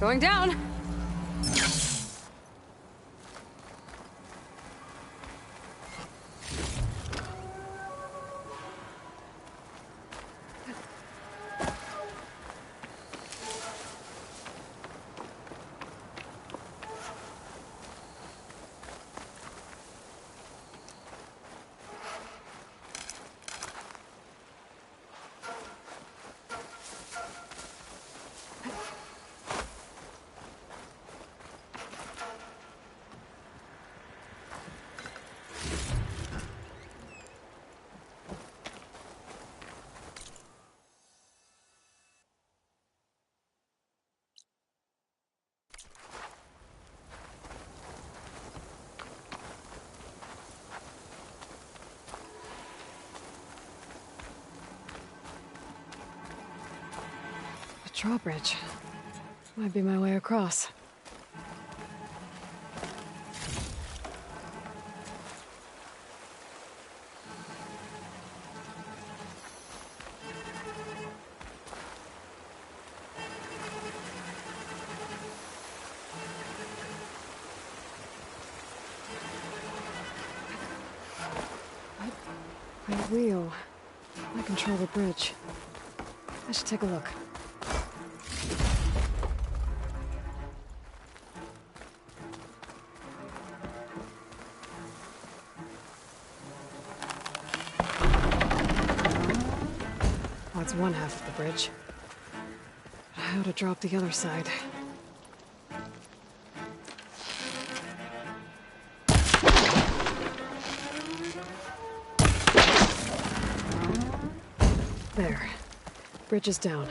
Going down. drawbridge. Might be my way across. My wheel. I control the bridge. I should take a look. That's one half of the bridge. But how to drop the other side? There. Bridge is down.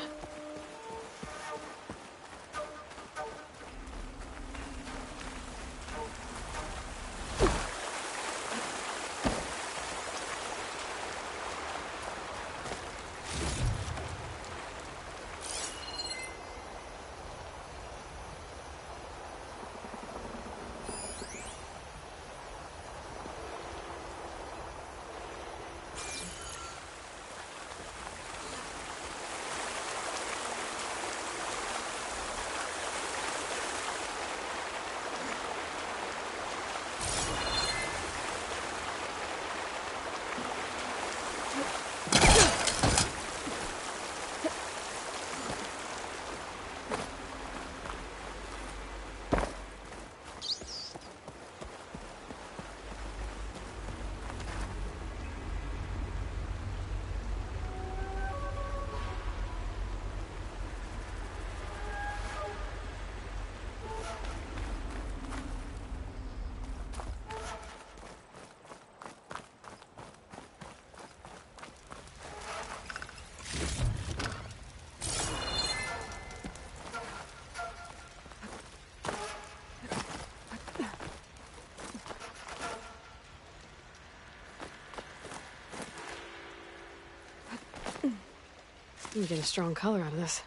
You get a strong color out of this.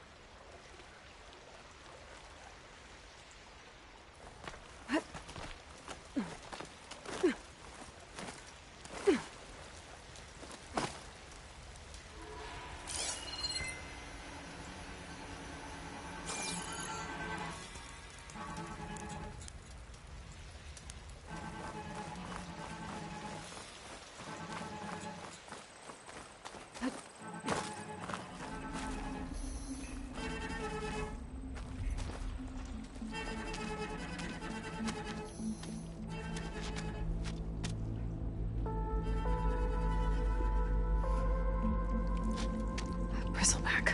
Bristleback.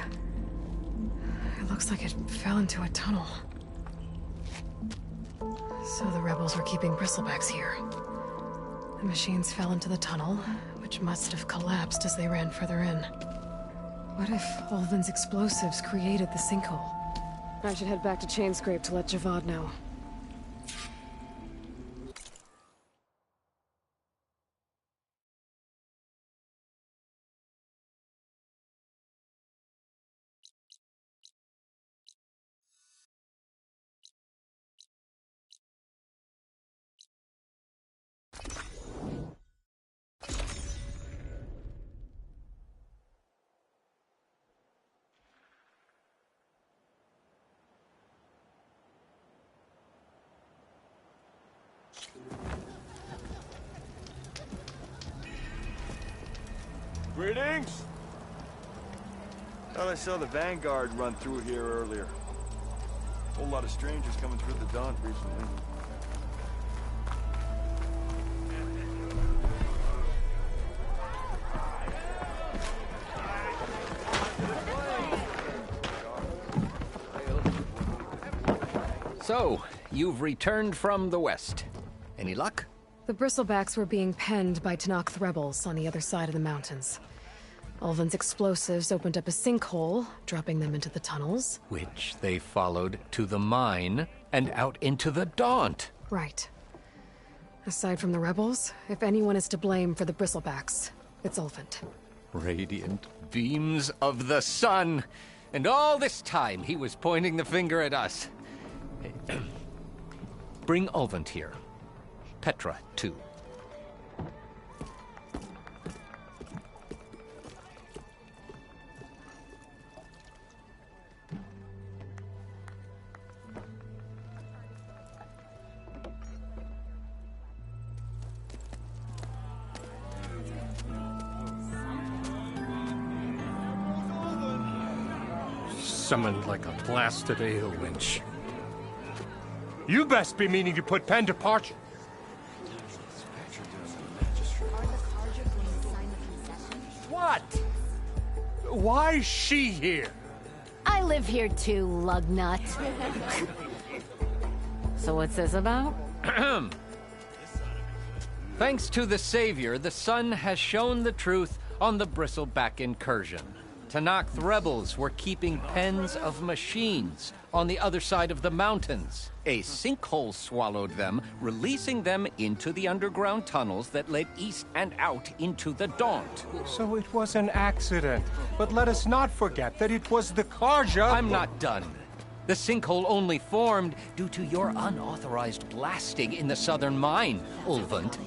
It looks like it fell into a tunnel. So the rebels were keeping bristlebacks here. The machines fell into the tunnel, which must have collapsed as they ran further in. What if Ulvin's explosives created the sinkhole? I should head back to Chainscrape to let Javad know. Greetings! Thought I saw the Vanguard run through here earlier. Whole lot of strangers coming through the Daunt recently. So, you've returned from the west. Any luck? The bristlebacks were being penned by Tenakth rebels on the other side of the mountains. Ulvin's explosives opened up a sinkhole, dropping them into the tunnels. Which they followed to the mine and out into the Daunt. Right. Aside from the rebels, if anyone is to blame for the bristlebacks, it's Ulvin. Radiant beams of the sun. And all this time, he was pointing the finger at us. Bring Ulvund here. Petra, too. Summoned like a blasted ale winch. You best be meaning to put pen to parchment. What? Why is she here? I live here too, lugnut. So what's this about? Thanks to the Savior, the sun has shown the truth on the Bristleback incursion. Tenakth rebels were keeping pens of machines on the other side of the mountains. A sinkhole swallowed them, releasing them into the underground tunnels that led east and out into the Daunt. So it was an accident. But let us not forget that it was the Karja... I'm not done. The sinkhole only formed due to your unauthorized blasting in the southern mine, Ulvund.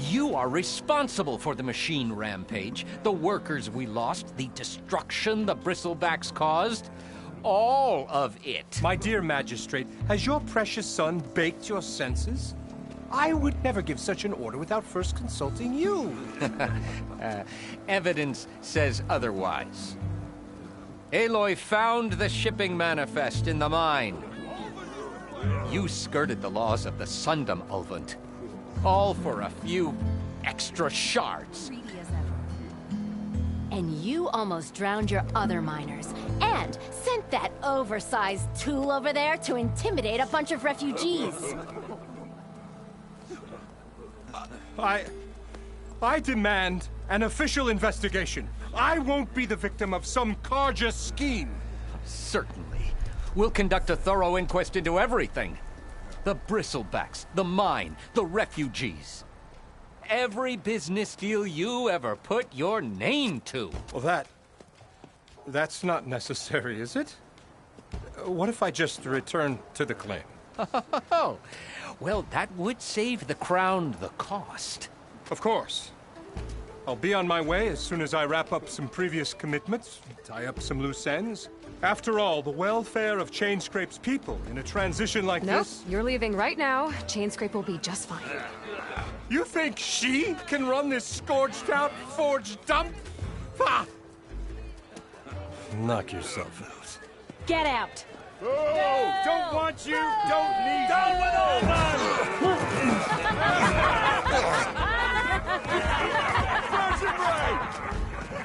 You are responsible for the machine rampage, the workers we lost, the destruction the Bristlebacks caused. All of it. My dear magistrate, has your precious son baked your senses? I would never give such an order without first consulting you. Evidence says otherwise. Aloy found the shipping manifest in the mine. You skirted the laws of the Sundom, Ulvund. All for a few extra shards. And you almost drowned your other miners, and sent that oversized tool over there to intimidate a bunch of refugees. I demand an official investigation. I won't be the victim of some Karja scheme. Certainly. We'll conduct a thorough inquest into everything. The Bristlebacks, the mine, the refugees. Every business deal you ever put your name to. Well, that's not necessary, is it? What if I just return to the claim? Oh, well, that would save the Crown the cost. Of course. I'll be on my way as soon as I wrap up some previous commitments, tie up some loose ends. After all, the welfare of Chainscrape's people in a transition like this... Nope, you're leaving right now. Chainscrape will be just fine. You think she can run this scorched-out forged dump? Ha! Knock yourself out. Get out! Oh, don't want you, don't need Down you. with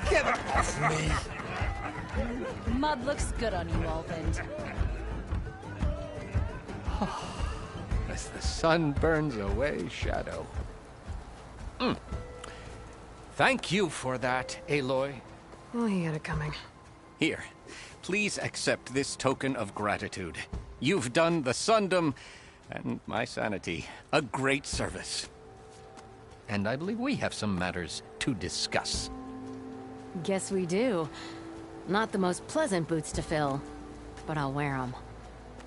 Get off me! Mud looks good on you, Ulvund. As the sun burns away shadow. Thank you for that, Aloy. Oh, he had it coming. Here, please accept this token of gratitude. You've done the Sundom, and my sanity, a great service. And I believe we have some matters to discuss. Guess we do. Not the most pleasant boots to fill, but I'll wear them.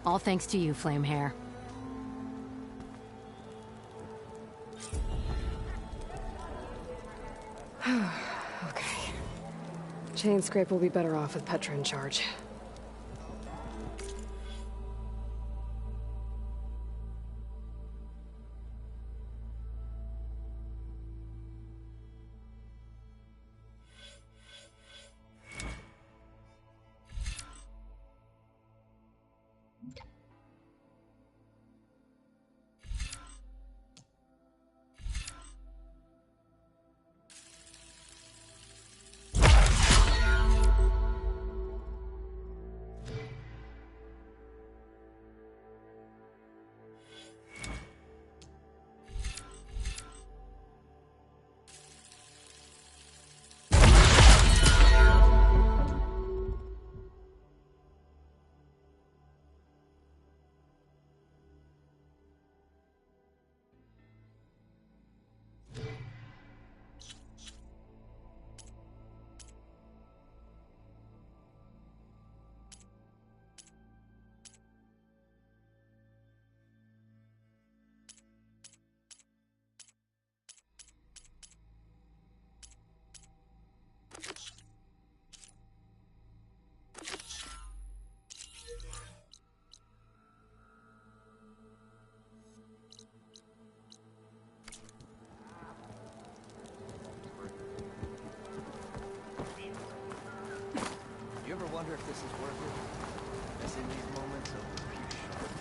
All thanks to you, Flamehair. Okay. Chainscrape will be better off with Petra in charge. if this is worth it. Missing these moments over a few shots.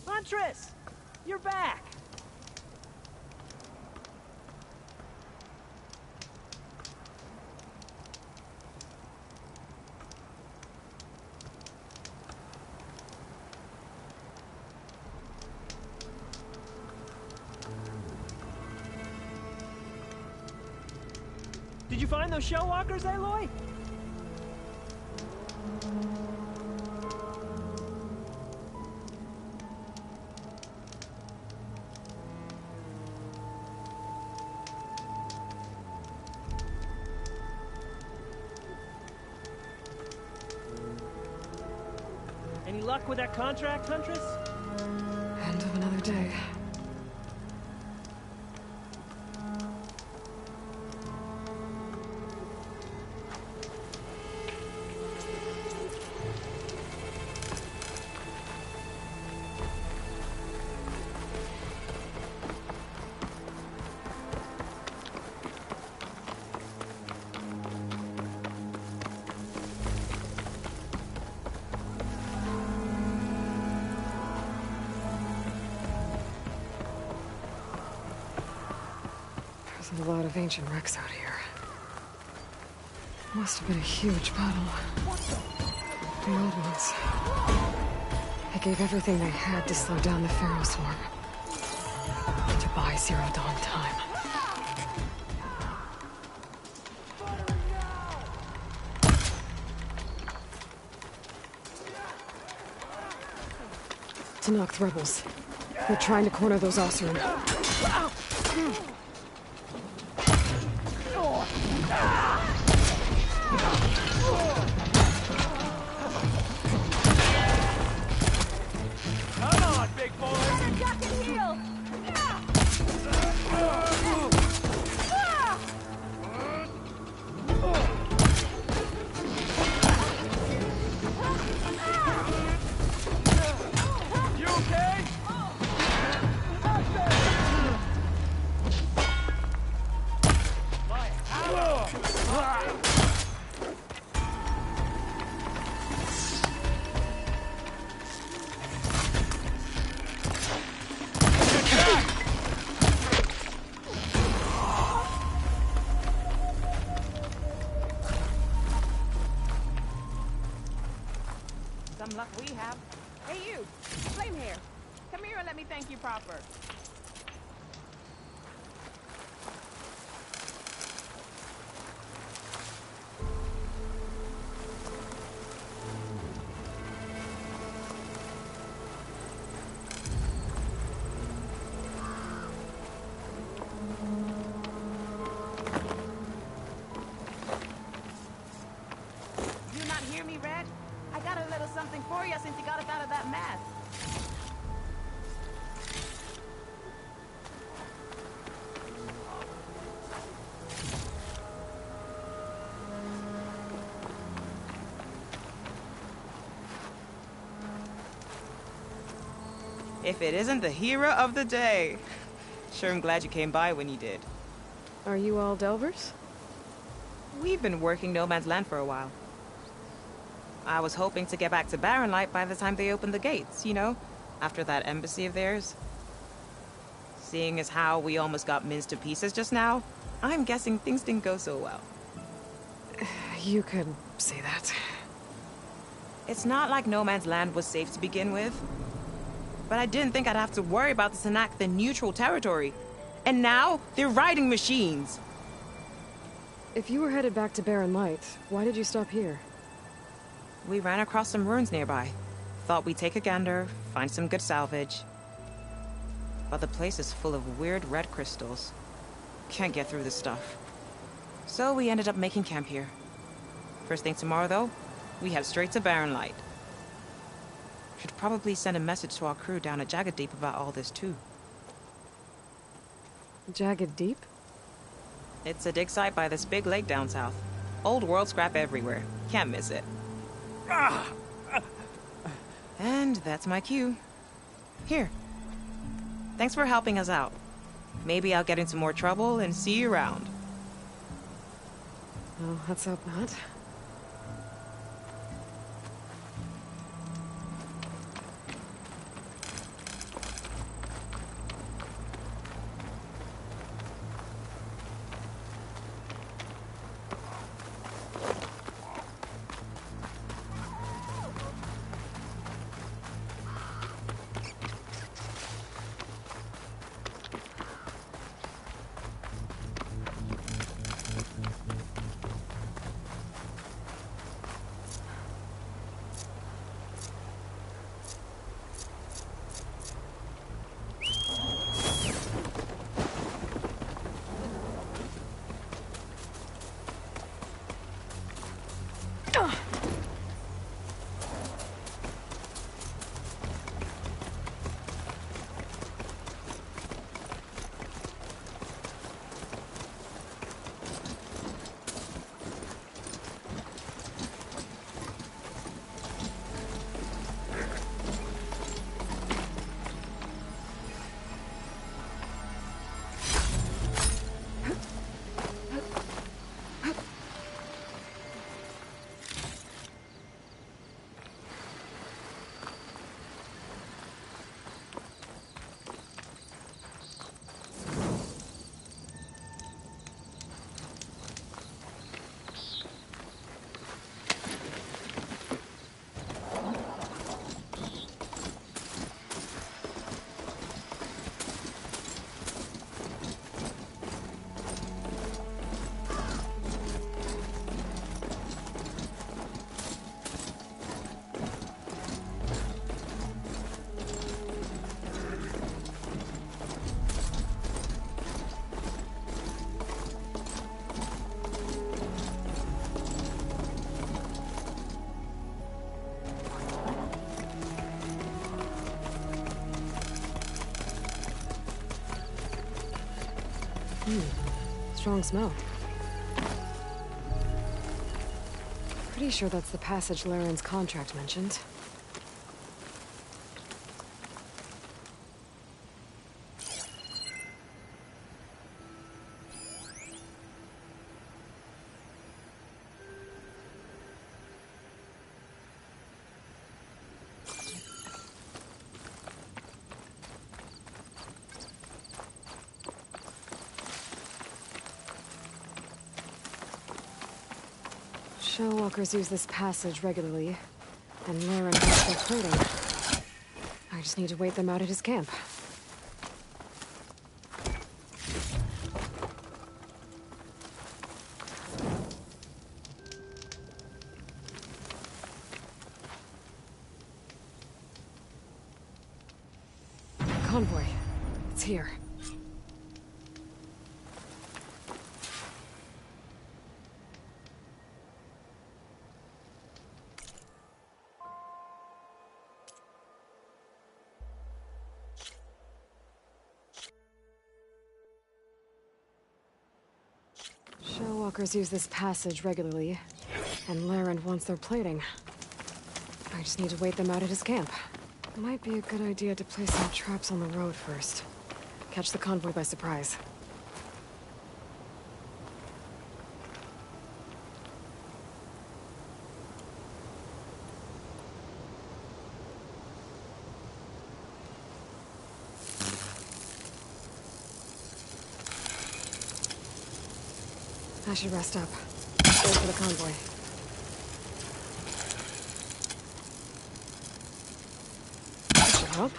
Huntress! You're back! Did you find those shell walkers, Aloy? Any luck with that contract, Huntress? End of another day. There's a lot of ancient wrecks out here. Must have been a huge battle. The old ones. They gave everything they had to slow down the Pharaoh swarm. To buy Zero Dawn time. Tanakh rebels. They're trying to corner those Oseram. Come on, big boy! Duck and heal! You okay? Some luck we have. Hey, you! Flame hair. Come here and let me thank you proper. You not hear me, Red? I got a little something for you since you got us out of that mess. If it isn't the hero of the day. Sure, I'm glad you came by when you did. Are you all Delvers? We've been working No Man's Land for a while. I was hoping to get back to Barren Light by the time they opened the gates, you know? After that embassy of theirs. Seeing as how we almost got minced to pieces just now, I'm guessing things didn't go so well. You could say that. It's not like No Man's Land was safe to begin with. But I didn't think I'd have to worry about the Tanakh, the neutral territory. And now, they're riding machines. If you were headed back to Barren Light, why did you stop here? We ran across some ruins nearby. Thought we'd take a gander, find some good salvage. But the place is full of weird red crystals. Can't get through this stuff. So we ended up making camp here. First thing tomorrow, though, we head straight to Barren Light. Should probably send a message to our crew down at Jagged Deep about all this, too. Jagged Deep? It's a dig site by this big lake down south. Old world scrap everywhere. Can't miss it. And that's my cue. Here. Thanks for helping us out. Maybe I'll get into more trouble and see you around. Oh, let's hope not. Strong smell. Pretty sure that's the passage Laren's contract mentioned. Shellwalkers use this passage regularly, and Laren has their plating. I just need to wait them out at his camp. Convoy. It's here. Shellwalkers use this passage regularly, and Laren wants their plating. I just need to wait them out at his camp. Might be a good idea to place some traps on the road first. Catch the convoy by surprise. I should rest up. Wait for the convoy. That should help.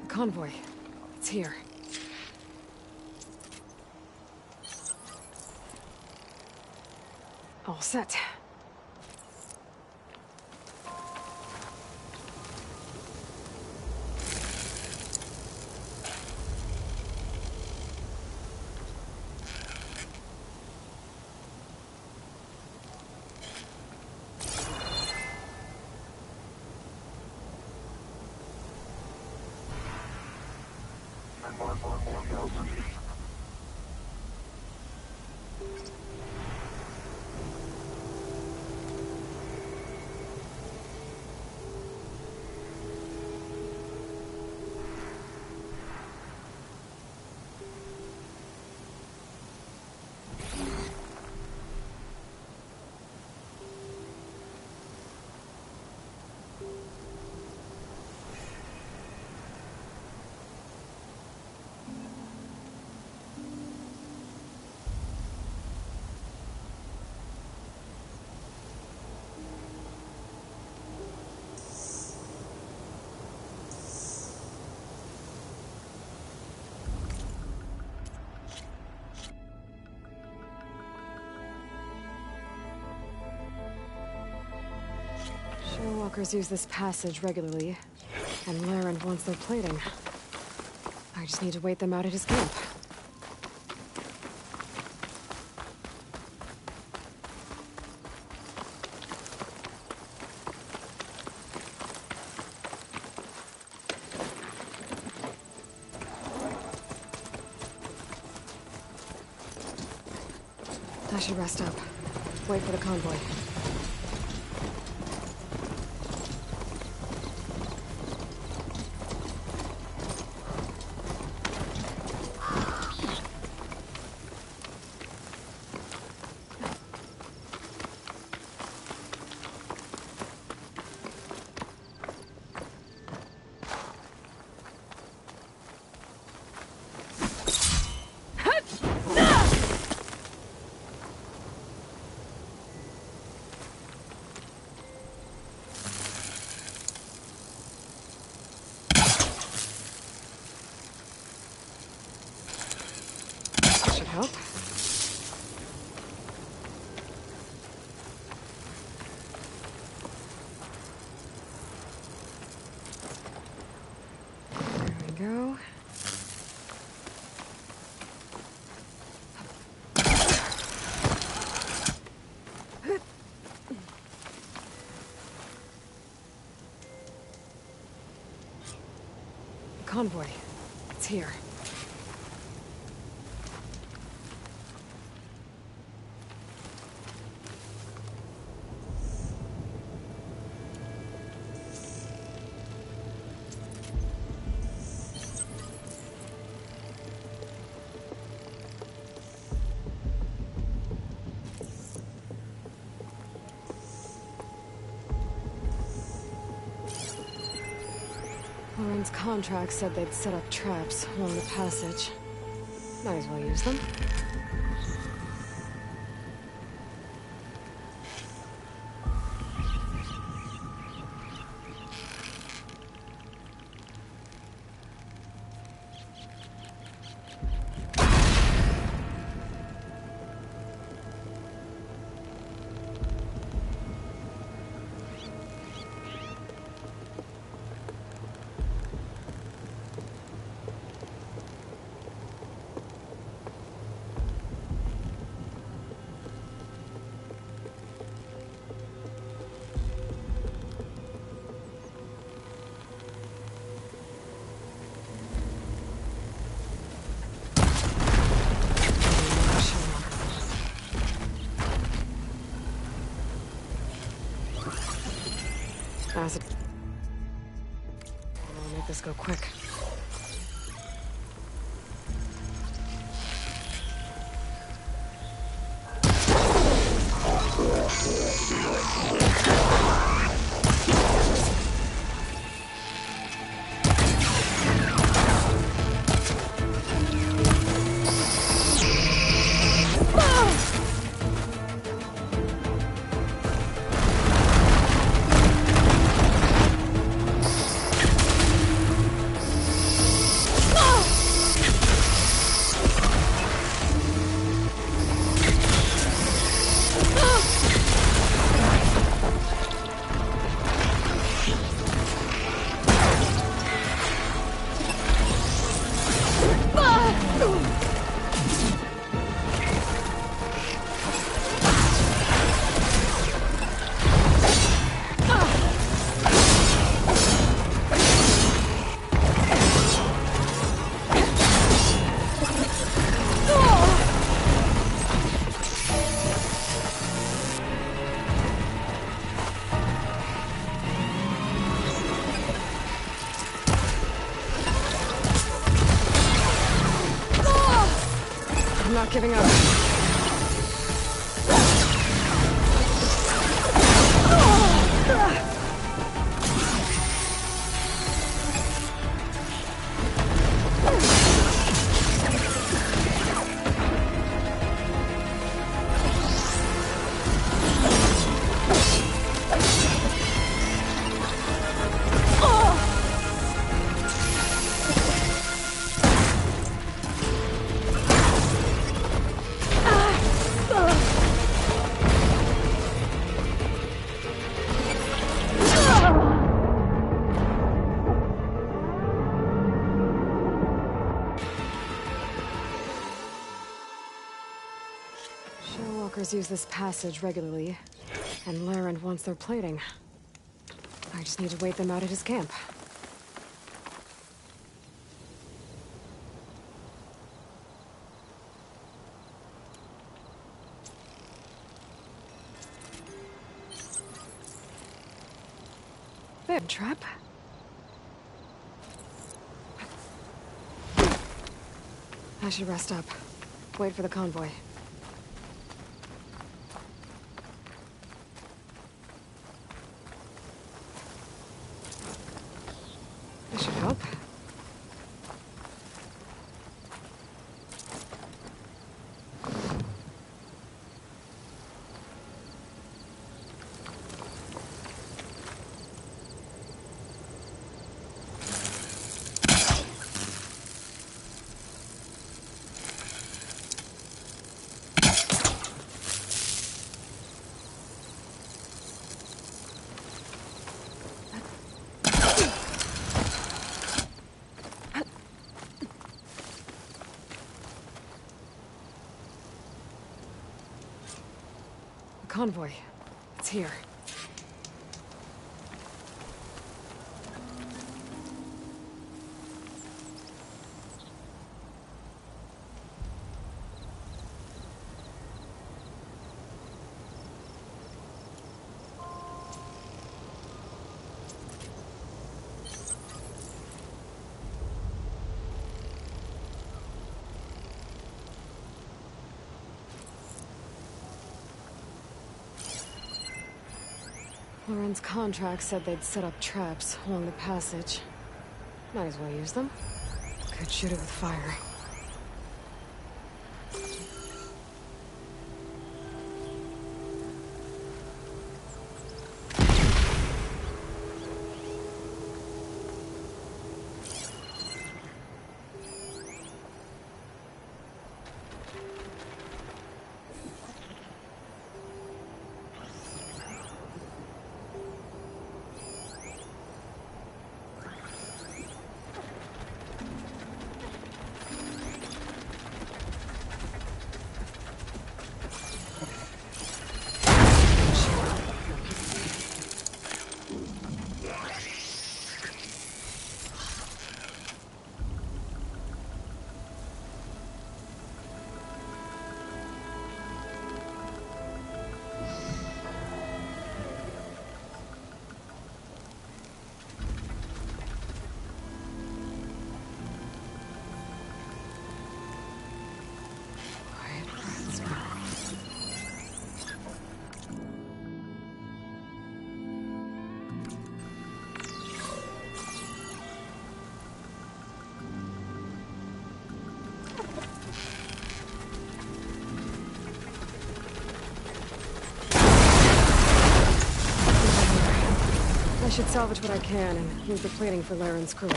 Convoy. It's here. All set. Shellwalkers use this passage regularly, and Laren wants their plating. I just need to wait them out at his camp. I should rest up. Wait for the convoy. convoy. It's here. Lauren's contract said they'd set up traps along the passage. Might as well use them. Acid. I'll make this go quick. I'm not giving up. Walkers use this passage regularly, and Larend wants their plating. I just need to wait them out at his camp. Bib trap. I should rest up. Wait for the convoy. This should help. Convoy. It's here. Lauren's contract said they'd set up traps along the passage. Might as well use them. Could shoot it with fire. I should salvage what I can and move the plating for Laren's crew.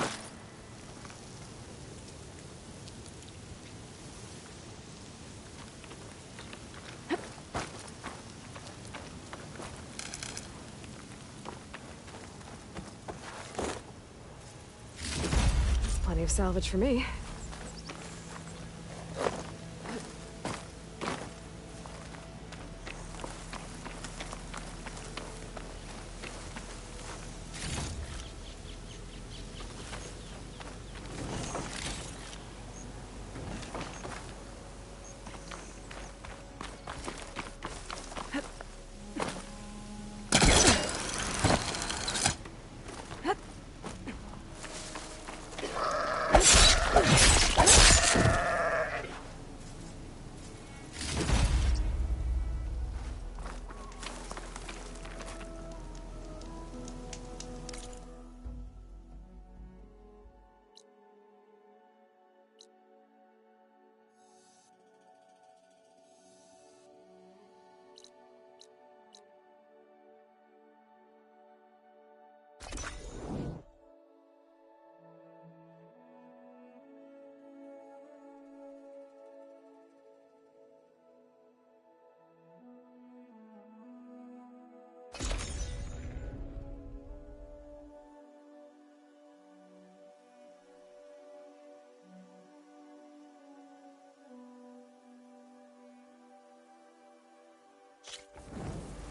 Plenty of salvage for me.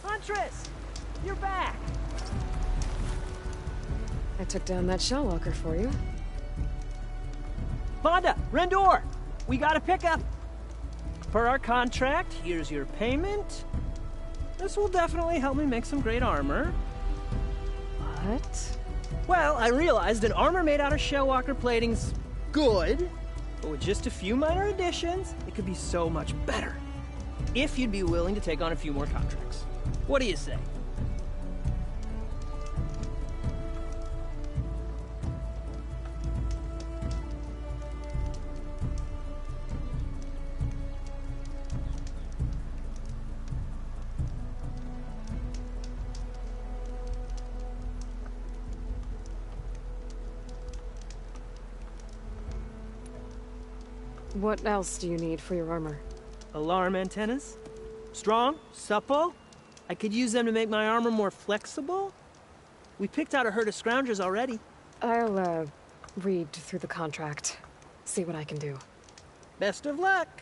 Huntress! You're back! I took down that shell walker for you. Vonda! Rendor! We got a pickup! Per our contract, here's your payment. This will definitely help me make some great armor. What? Well, I realized an armor made out of shell walker plating's good, but with just a few minor additions, it could be so much better. If you'd be willing to take on a few more contracts. What do you say? What else do you need for your armor? Alarm antennas? Strong? Supple? I could use them to make my armor more flexible? We picked out a herd of scroungers already. I'll, read through the contract. See what I can do. Best of luck!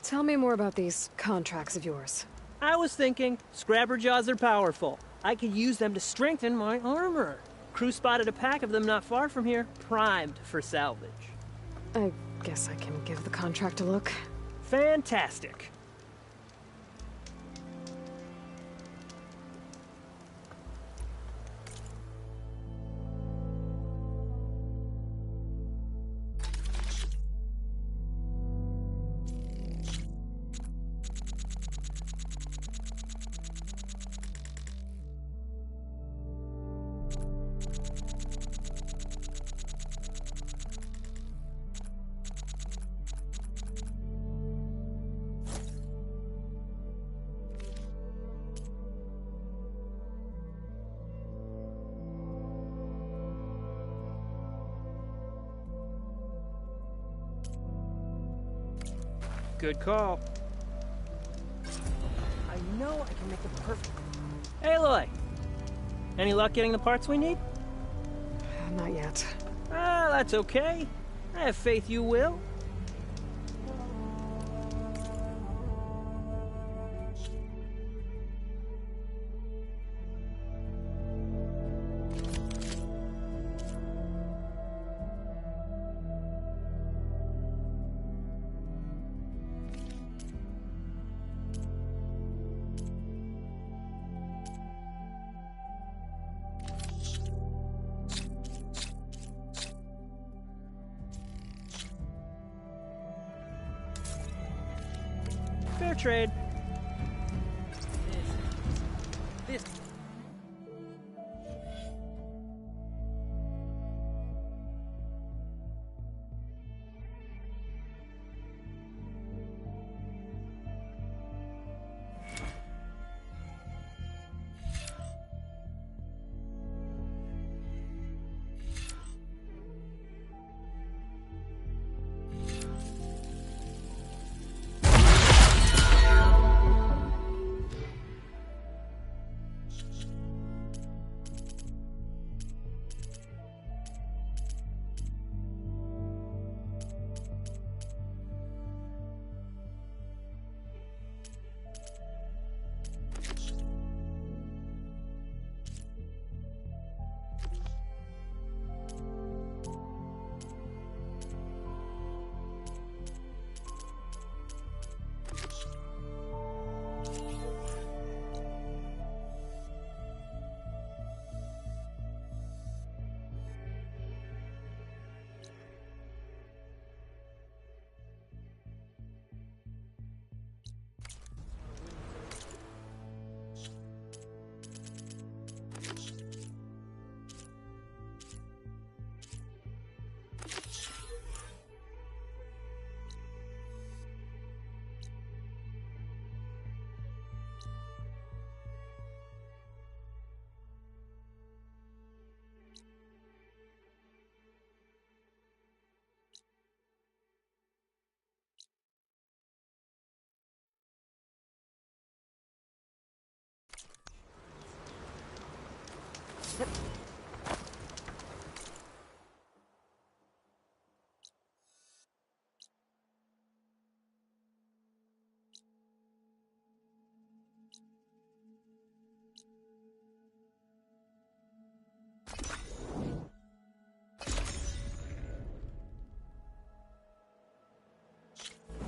Tell me more about these contracts of yours. I was thinking, Scrabber Jaws are powerful. I could use them to strengthen my armor. Crew spotted a pack of them not far from here, primed for salvage. I guess I can give the contract a look. Fantastic. Good call. I know I can make the perfect... Aloy! Any luck getting the parts we need? Not yet. Ah, that's okay. I have faith you will. Fair trade. This.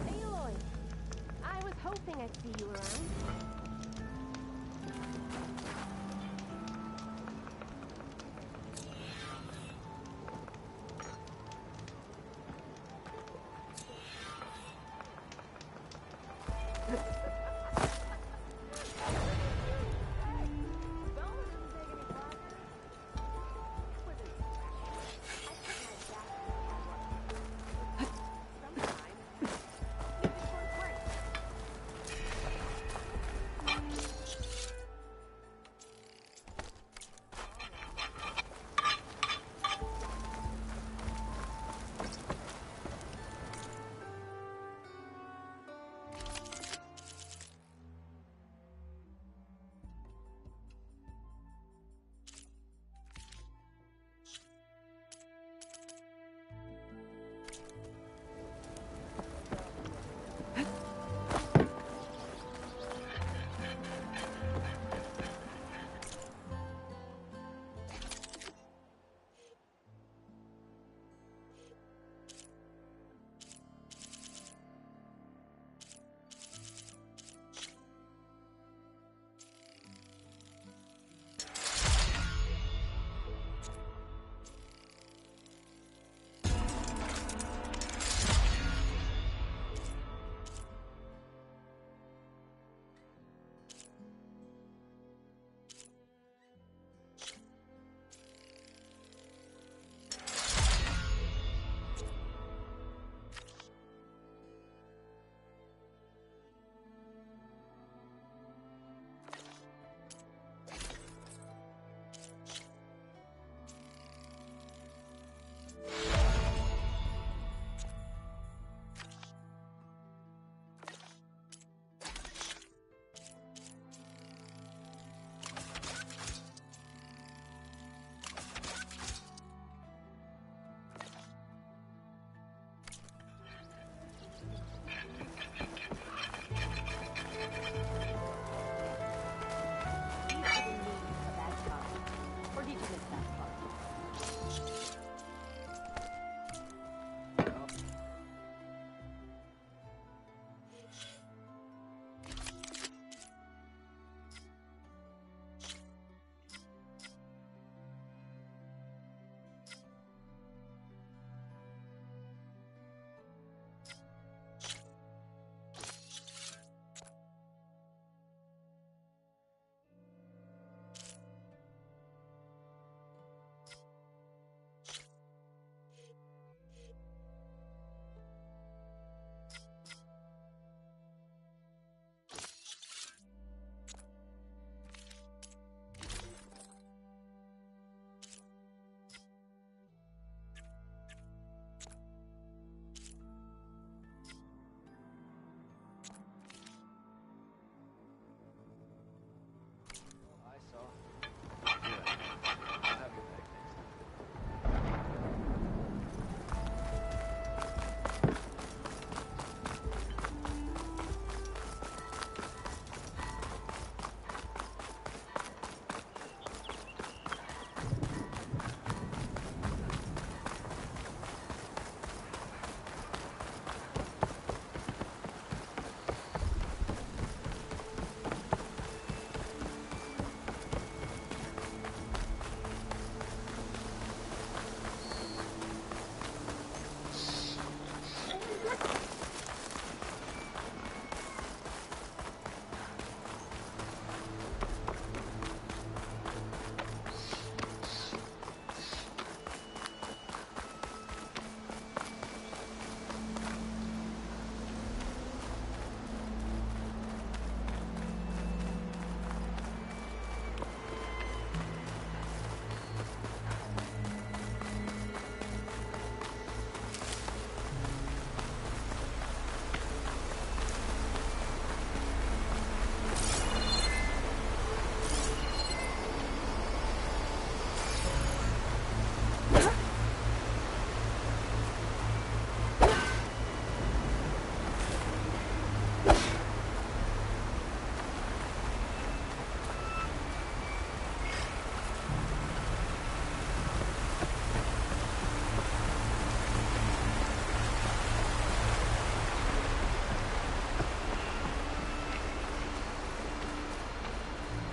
Aloy, I was hoping I'd see you around.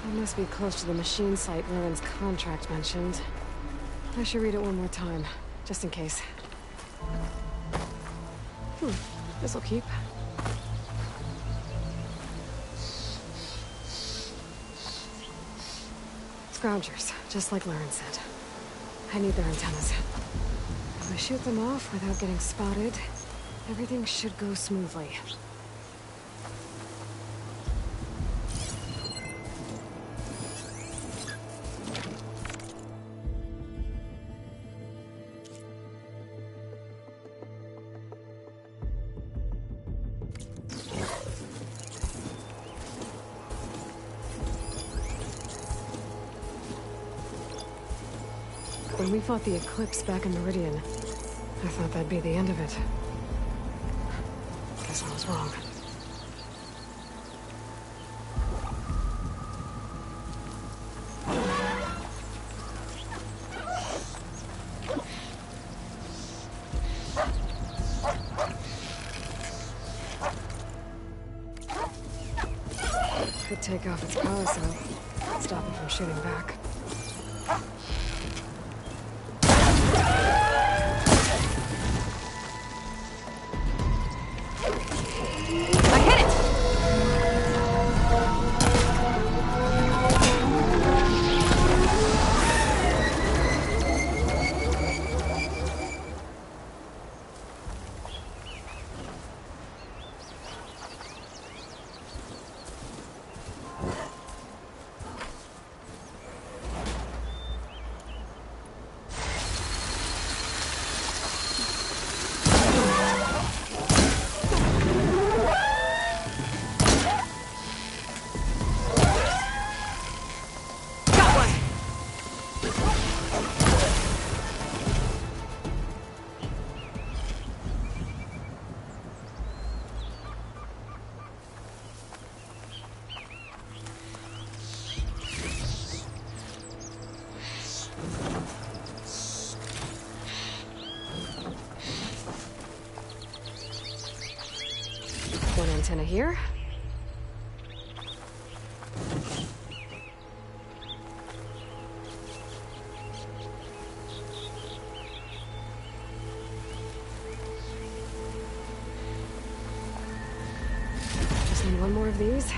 That must be close to the machine site Warren's contract mentioned. I should read it one more time, just in case. This'll keep. Scroungers, just like Lauren said. I need their antennas. If I shoot them off without getting spotted, everything should go smoothly. When we fought the Eclipse back in Meridian, I thought that'd be the end of it. Guess I was wrong. Could take off its power cell, stop it from shooting back. One antenna here. Just need one more of these.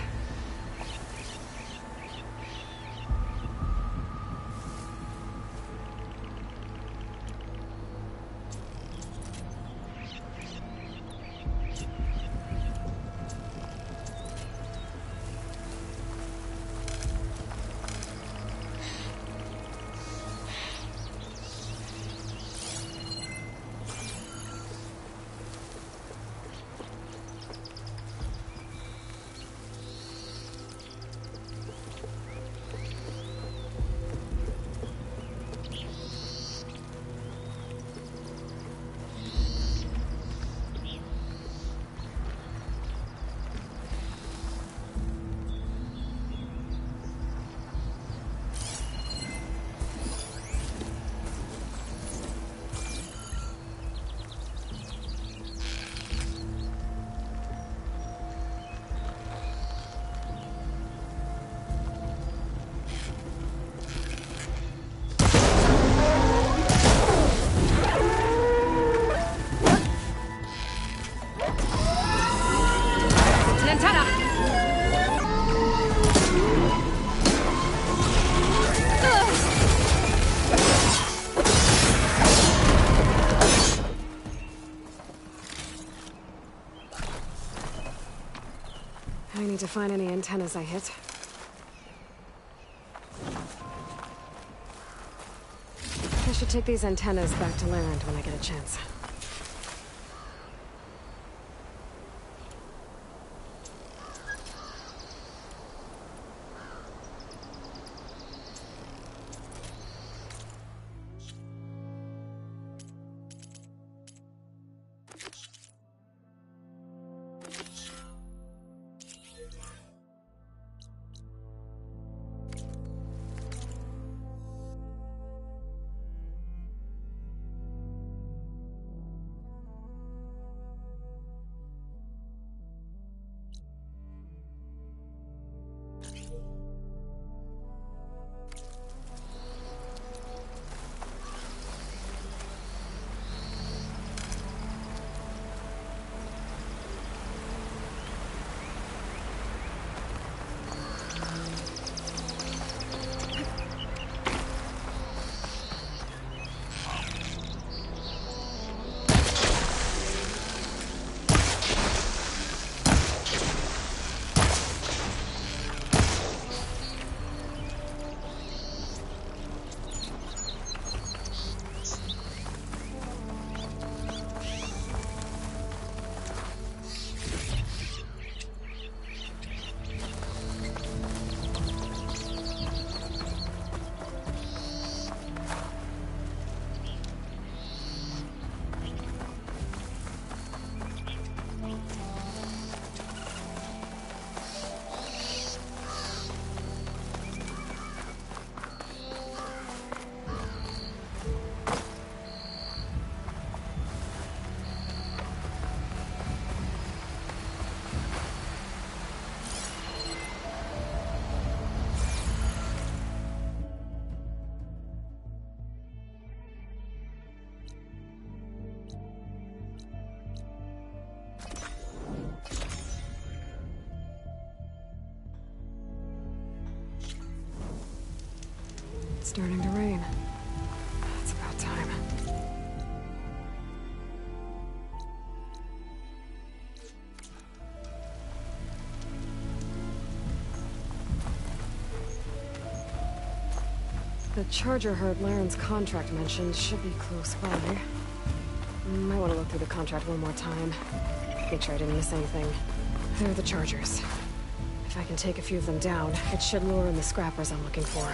I need to find any antennas I hit. I should take these antennas back to Larend when I get a chance. It's starting to rain. It's about time. The charger herd Laren's contract mentioned should be close by. Might want to look through the contract one more time. Make sure I didn't miss anything. There are the chargers. If I can take a few of them down, it should lure in the scrappers I'm looking for.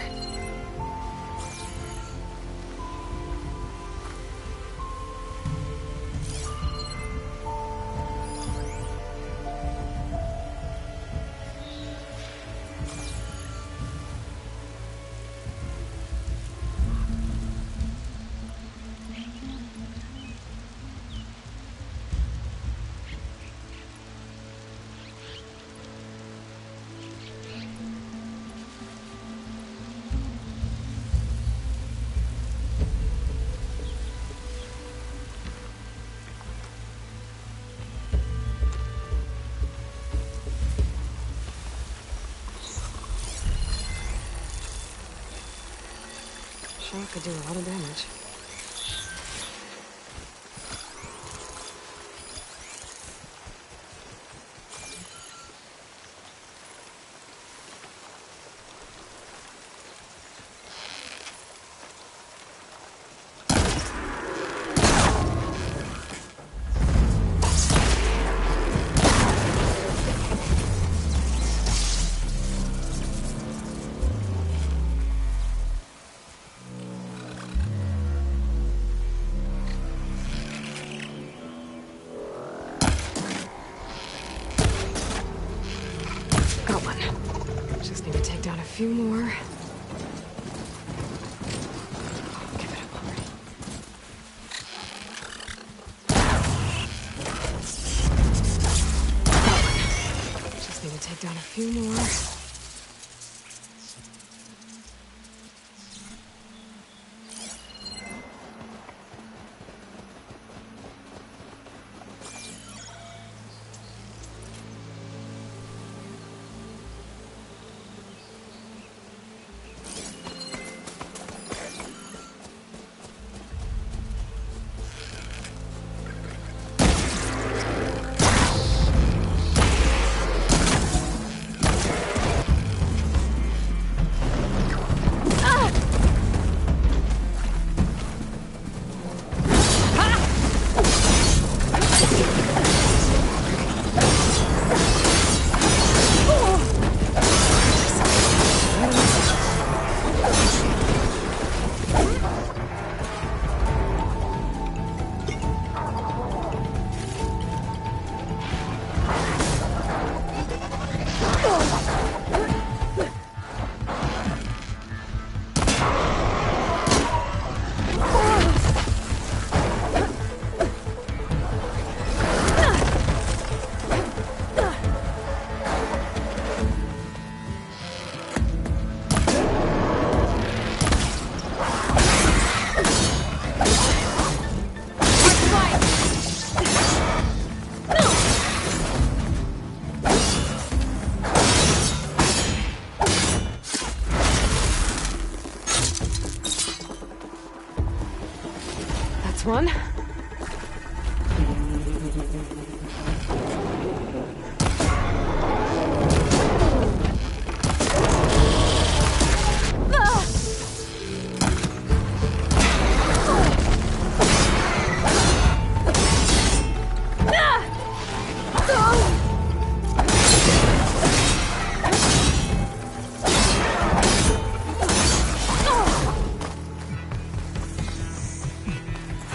Shot could do a lot of damage. A few more. Give it up already. Just need to take down a few more. One.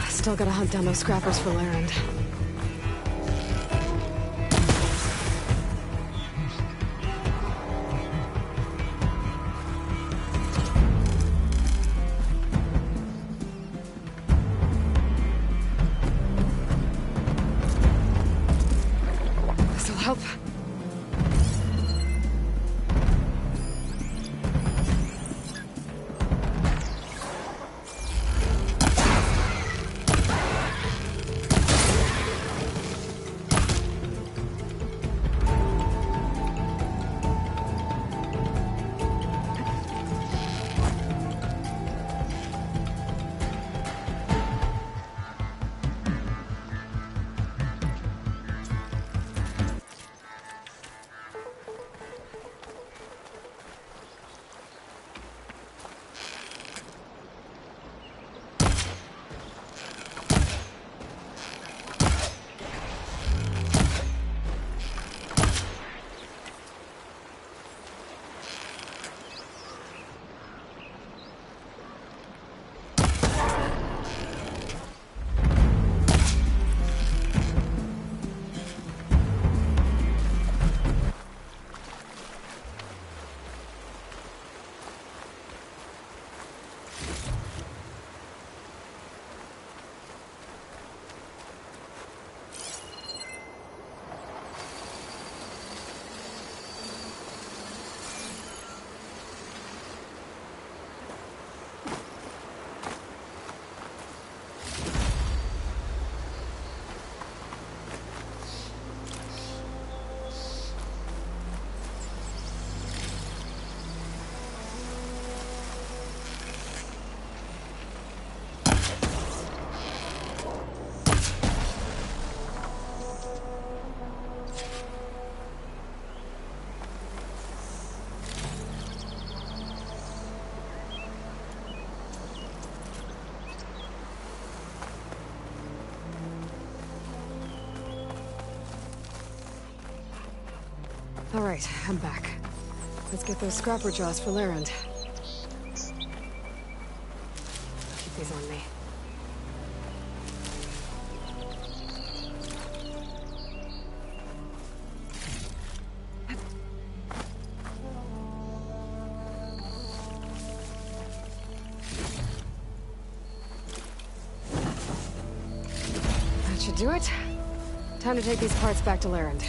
Still gotta hunt down those scrappers for Laren. This'll help. All right, I'm back. Let's get those scrapper jaws for Larend. Keep these on me. That should do it. Time to take these parts back to Larend.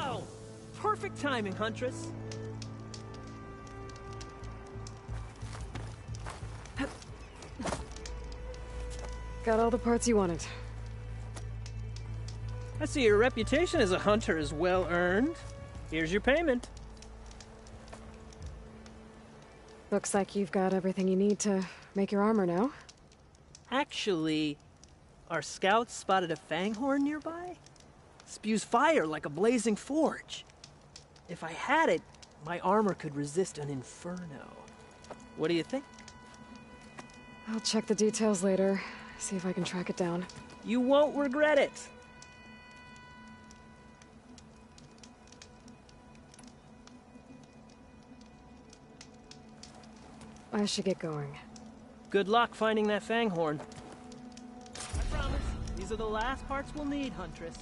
Oh! Perfect timing, Huntress. Got all the parts you wanted. I see your reputation as a hunter is well earned. Here's your payment. Looks like you've got everything you need to make your armor now. Actually, our scouts spotted a fanghorn nearby. Spews fire like a blazing forge. If I had it, my armor could resist an inferno. What do you think? I'll check the details later, see if I can track it down. You won't regret it. I should get going. Good luck finding that fanghorn. I promise, these are the last parts we'll need, Huntress.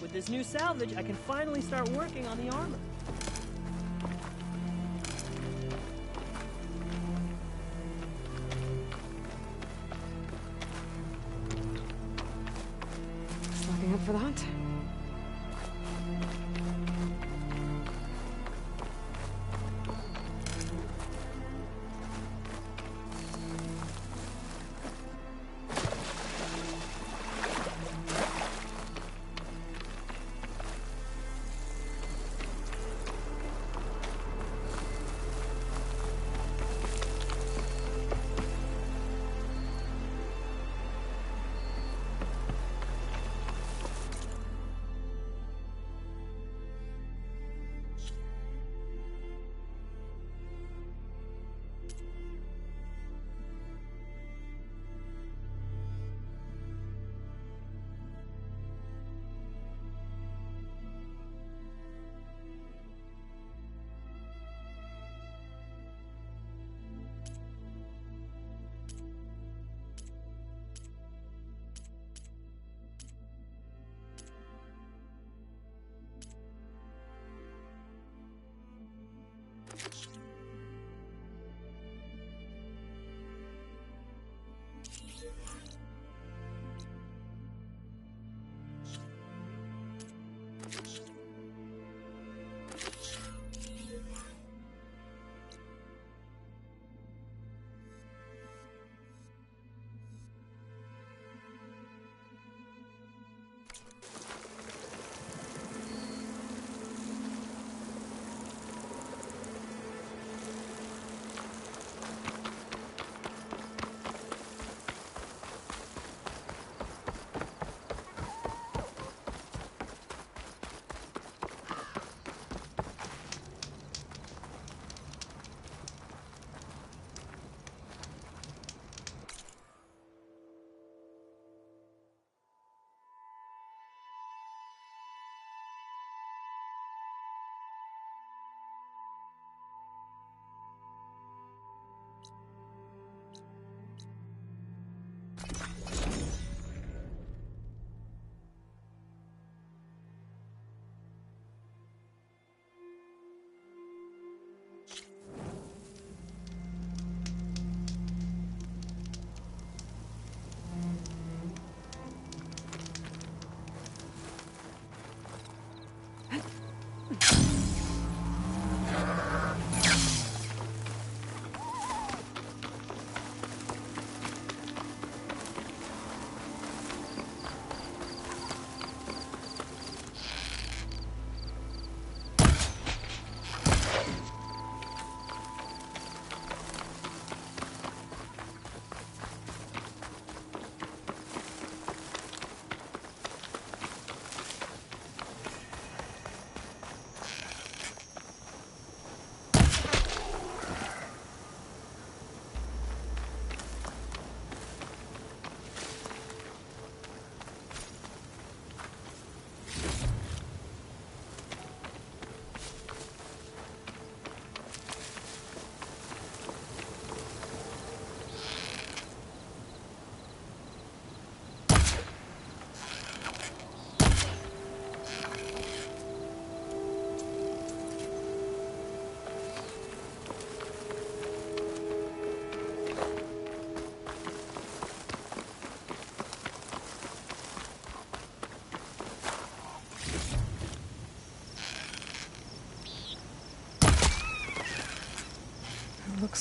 With this new salvage, I can finally start working on the armor. Stocking up for the hunt.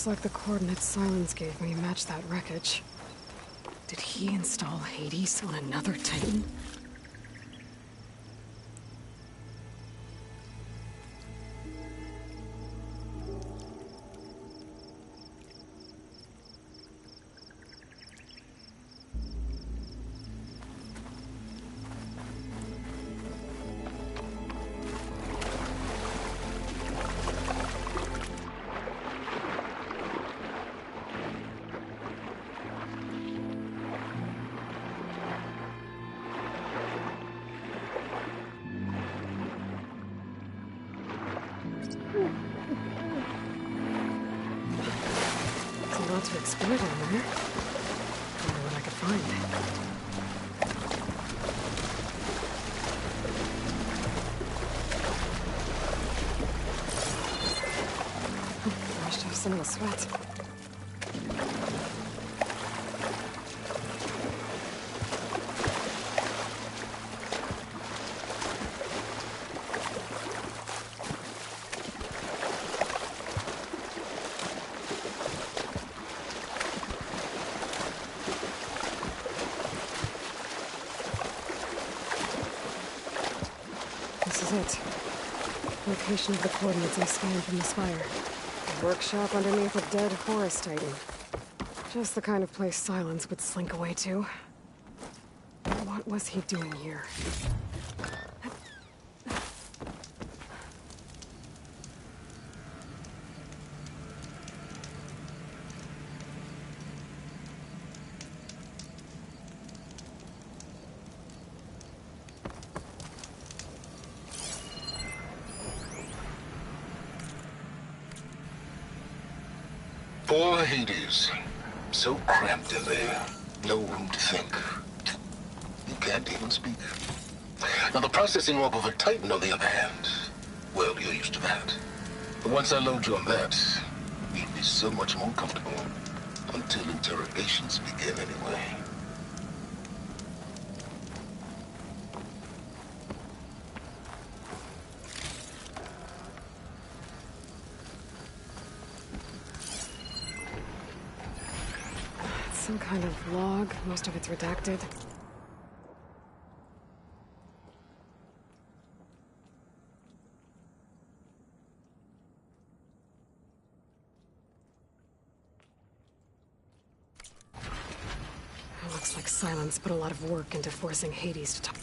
Looks like the coordinates Silence gave me match that wreckage. Did he install Hades on another Titan? To explore down there. Wonder what I could find. Washed off some of the sweat. This is it. Location of the coordinates I scanned from the spire. A workshop underneath a dead forest titan. Just the kind of place Silence would slink away to. What was he doing here? Poor Hades. So cramped in there. No room to think. You can't even speak. Now, the processing orb of a Titan, on the other hand, well, you're used to that. But once I load you on that, you'll be so much more comfortable. Until interrogations begin, anyway. Some kind of log, most of it's redacted. It looks like Silence put a lot of work into forcing Hades to talk.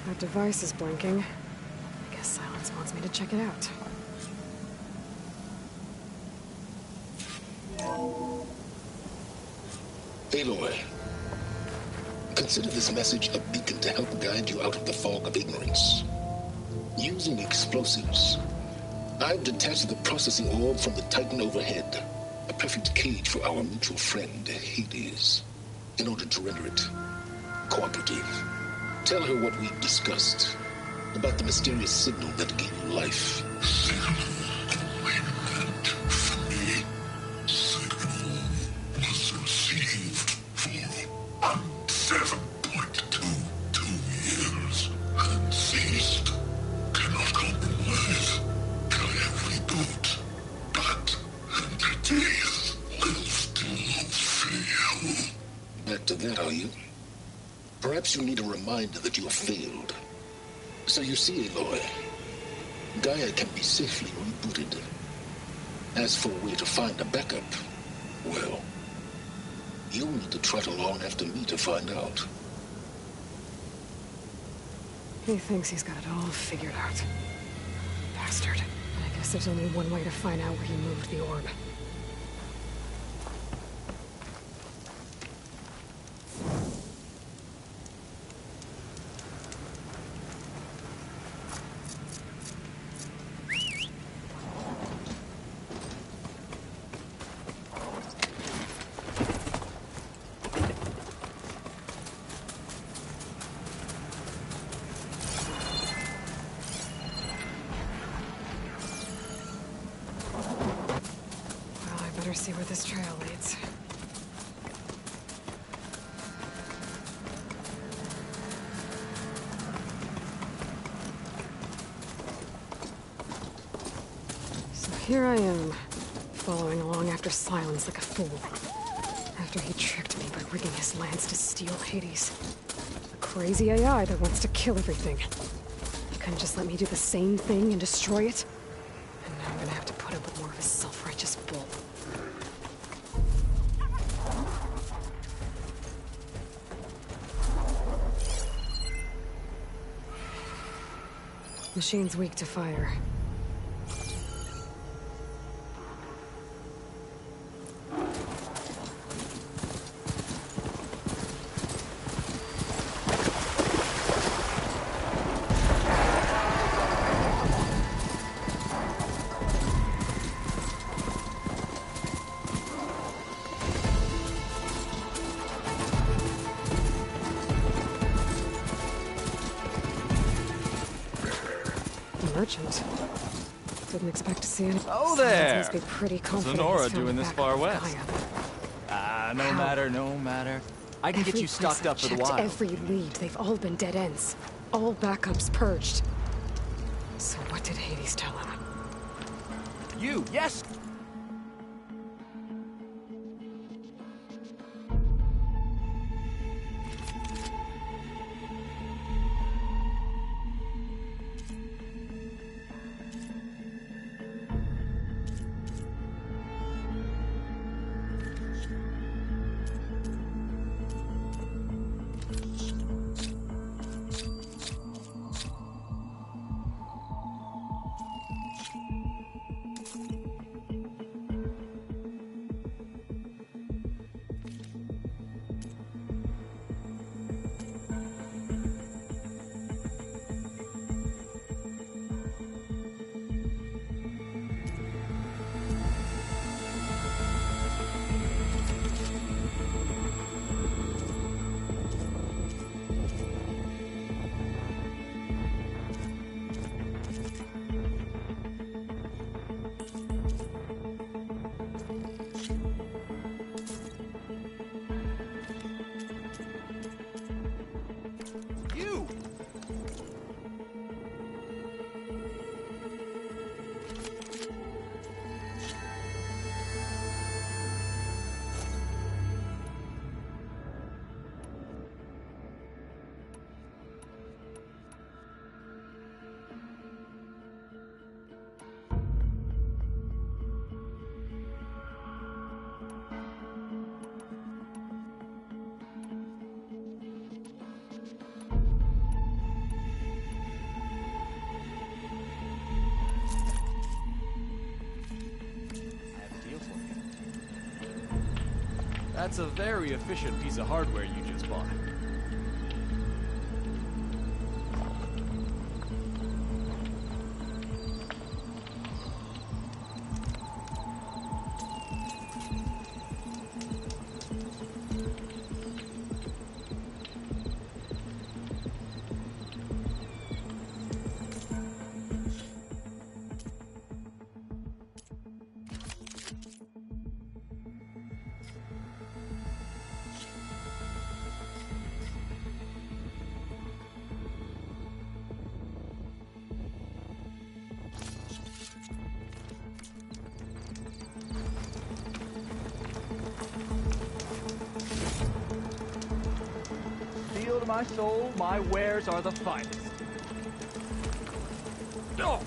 That device is blinking. I guess Silence wants me to check it out. Aloy, consider this message a beacon to help guide you out of the fog of ignorance. Using explosives, I've detached the processing orb from the Titan overhead, a perfect cage for our mutual friend, Hades, in order to render it cooperative. Tell her what we've discussed about the mysterious signal that gave you life. Signal was received for 7.22 years and ceased. Cannot that, are you? Perhaps you need a reminder that you have failed. So you see, Aloy, Gaia can be safely rebooted. As for a way to find a backup, well, you'll need to trot along after me to find out. He thinks he's got it all figured out. Bastard. I guess there's only one way to find out where he moved the orb. See where this trail leads. So here I am, following along after Silence like a fool. After he tricked me by rigging his lance to steal Hades. A crazy AI that wants to kill everything. He couldn't just let me do the same thing and destroy it? And now I'm gonna have to put up with more of his self-righteous bull. Machine's weak to fire. Merchant. Didn't expect to see it. Oh there! Must be pretty confident. Sonora doing this far west. No matter, no matter. I can get you stocked up for the wild. Every lead, they've all been dead ends. All backups purged. So what did Hades tell him? You, yes! That's a very efficient piece of hardware you just bought. my soul, my wares are the finest. Oh!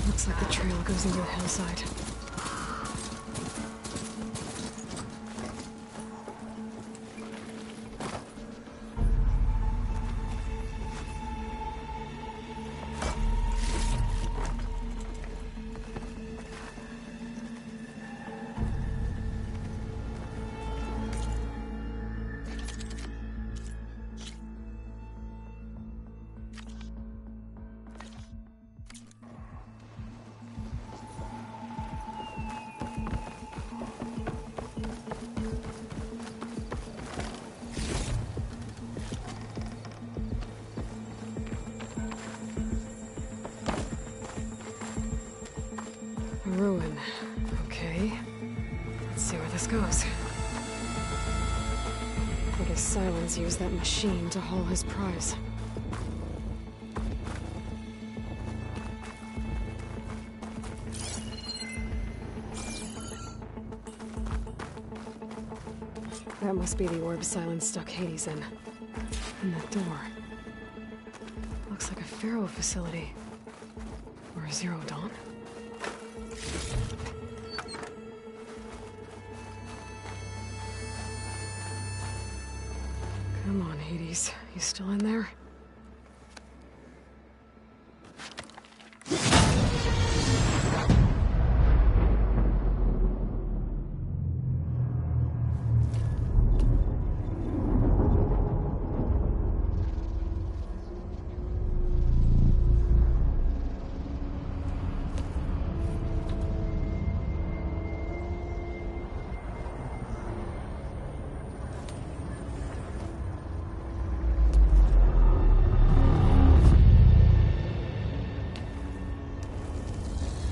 Looks like the trail goes into the hillside. Ruin. Okay. Let's see where this goes. I guess Silence used that machine to haul his prize. That must be the orb Silence stuck Hades in. And that door. Looks like a Pharaoh facility. Or a Zero Dawn. Come on, Hades. You still in there?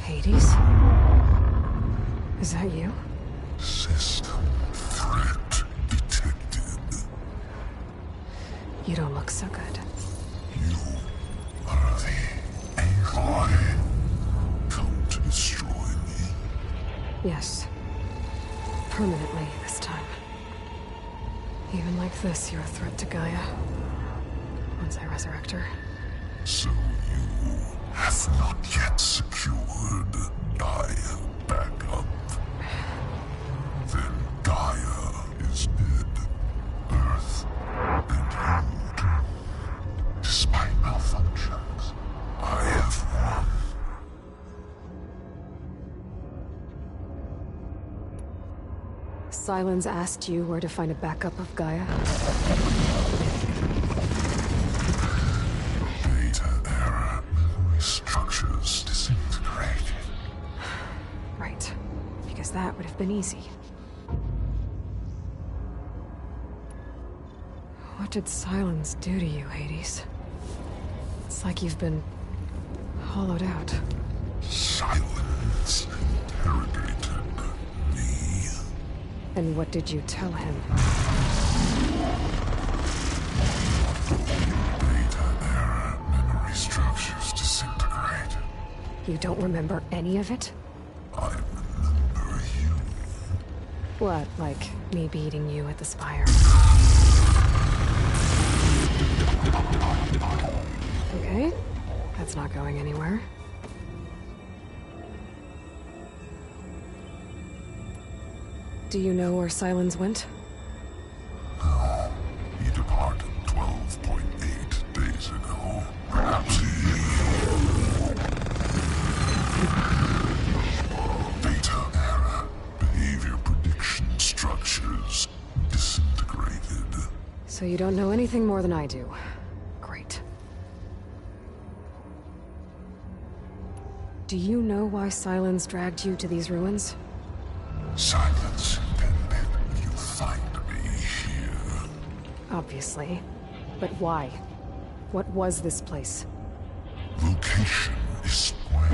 Hades? Is that you? System threat detected. You don't look so good. You are the Aloy. Come to destroy me. Yes. Permanently this time. Even like this, you're a threat to Gaia. Once I resurrect her. So you have not yet secured Gaia back up. Then Gaia is dead. Earth and you too. Despite malfunctions, I have won. Silence asked you where to find a backup of Gaia? Era memory structures disintegrated. Right. Because that would have been easy. What did Silence do to you, Hades? It's like you've been hollowed out. Silence interrogated me. And what did you tell him? Era memory structures disintegrated. You don't remember any of it? I remember you. What, like me beating you at the Spire? Okay, that's not going anywhere. Do you know where Silence went? No, he departed 12.8 days ago. Perhaps Beta era behavior prediction structures disintegrated. So you don't know anything more than I do. Great. Do you know why Silence dragged you to these ruins? Silence intended you find me here. Obviously. But why? What was this place? Location is square.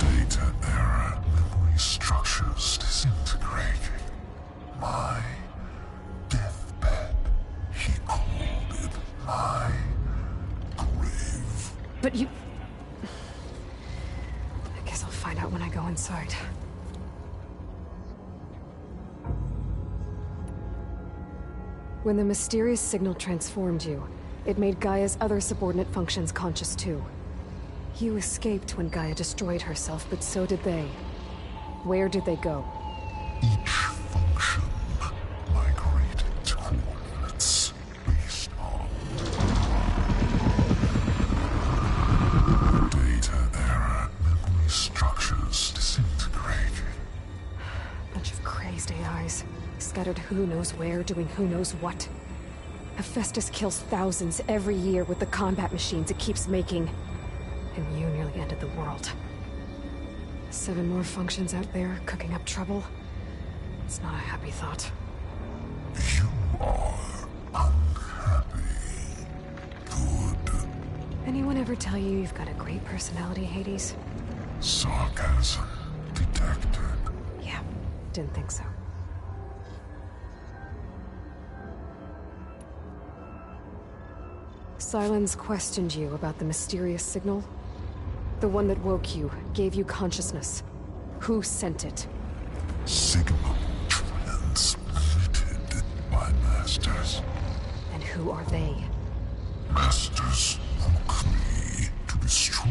Data era but you... I guess I'll find out when I go inside. When the mysterious signal transformed you, it made Gaia's other subordinate functions conscious too. You escaped when Gaia destroyed herself, but so did they. Where did they go? Each function migrated to coordinates based on data error, memory structures disintegrated. Bunch of crazed AIs, scattered who knows where, doing who knows what. Hephaestus kills thousands every year with the combat machines it keeps making. And you nearly ended the world. 7 more functions out there, cooking up trouble. It's not a happy thought. You are unhappy. Good. Anyone ever tell you you've got a great personality, Hades? Sarcasm detected. Yeah, didn't think so. Sylens questioned you about the mysterious signal. The one that woke you, gave you consciousness. Who sent it? Signal transmitted by masters. And who are they? Masters woke me to destroy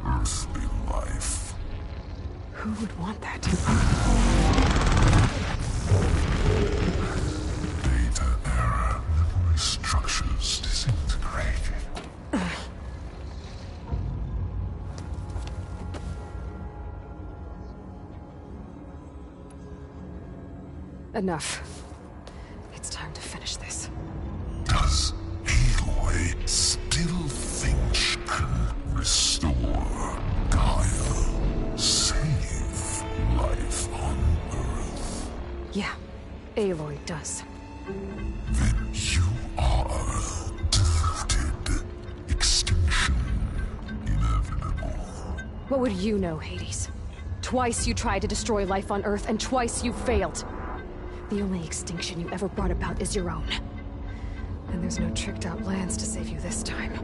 earthly life. Who would want that? Data error, memory structures disintegrated. Enough. It's time to finish this. Does Aloy still think she can restore Gaia? Save life on Earth? Yeah, Aloy does. Then you are deluded. Extinction inevitable. What would you know, Hades? Twice you tried to destroy life on Earth, and twice you failed. The only extinction you ever brought about is your own. And there's no tricked-out lands to save you this time.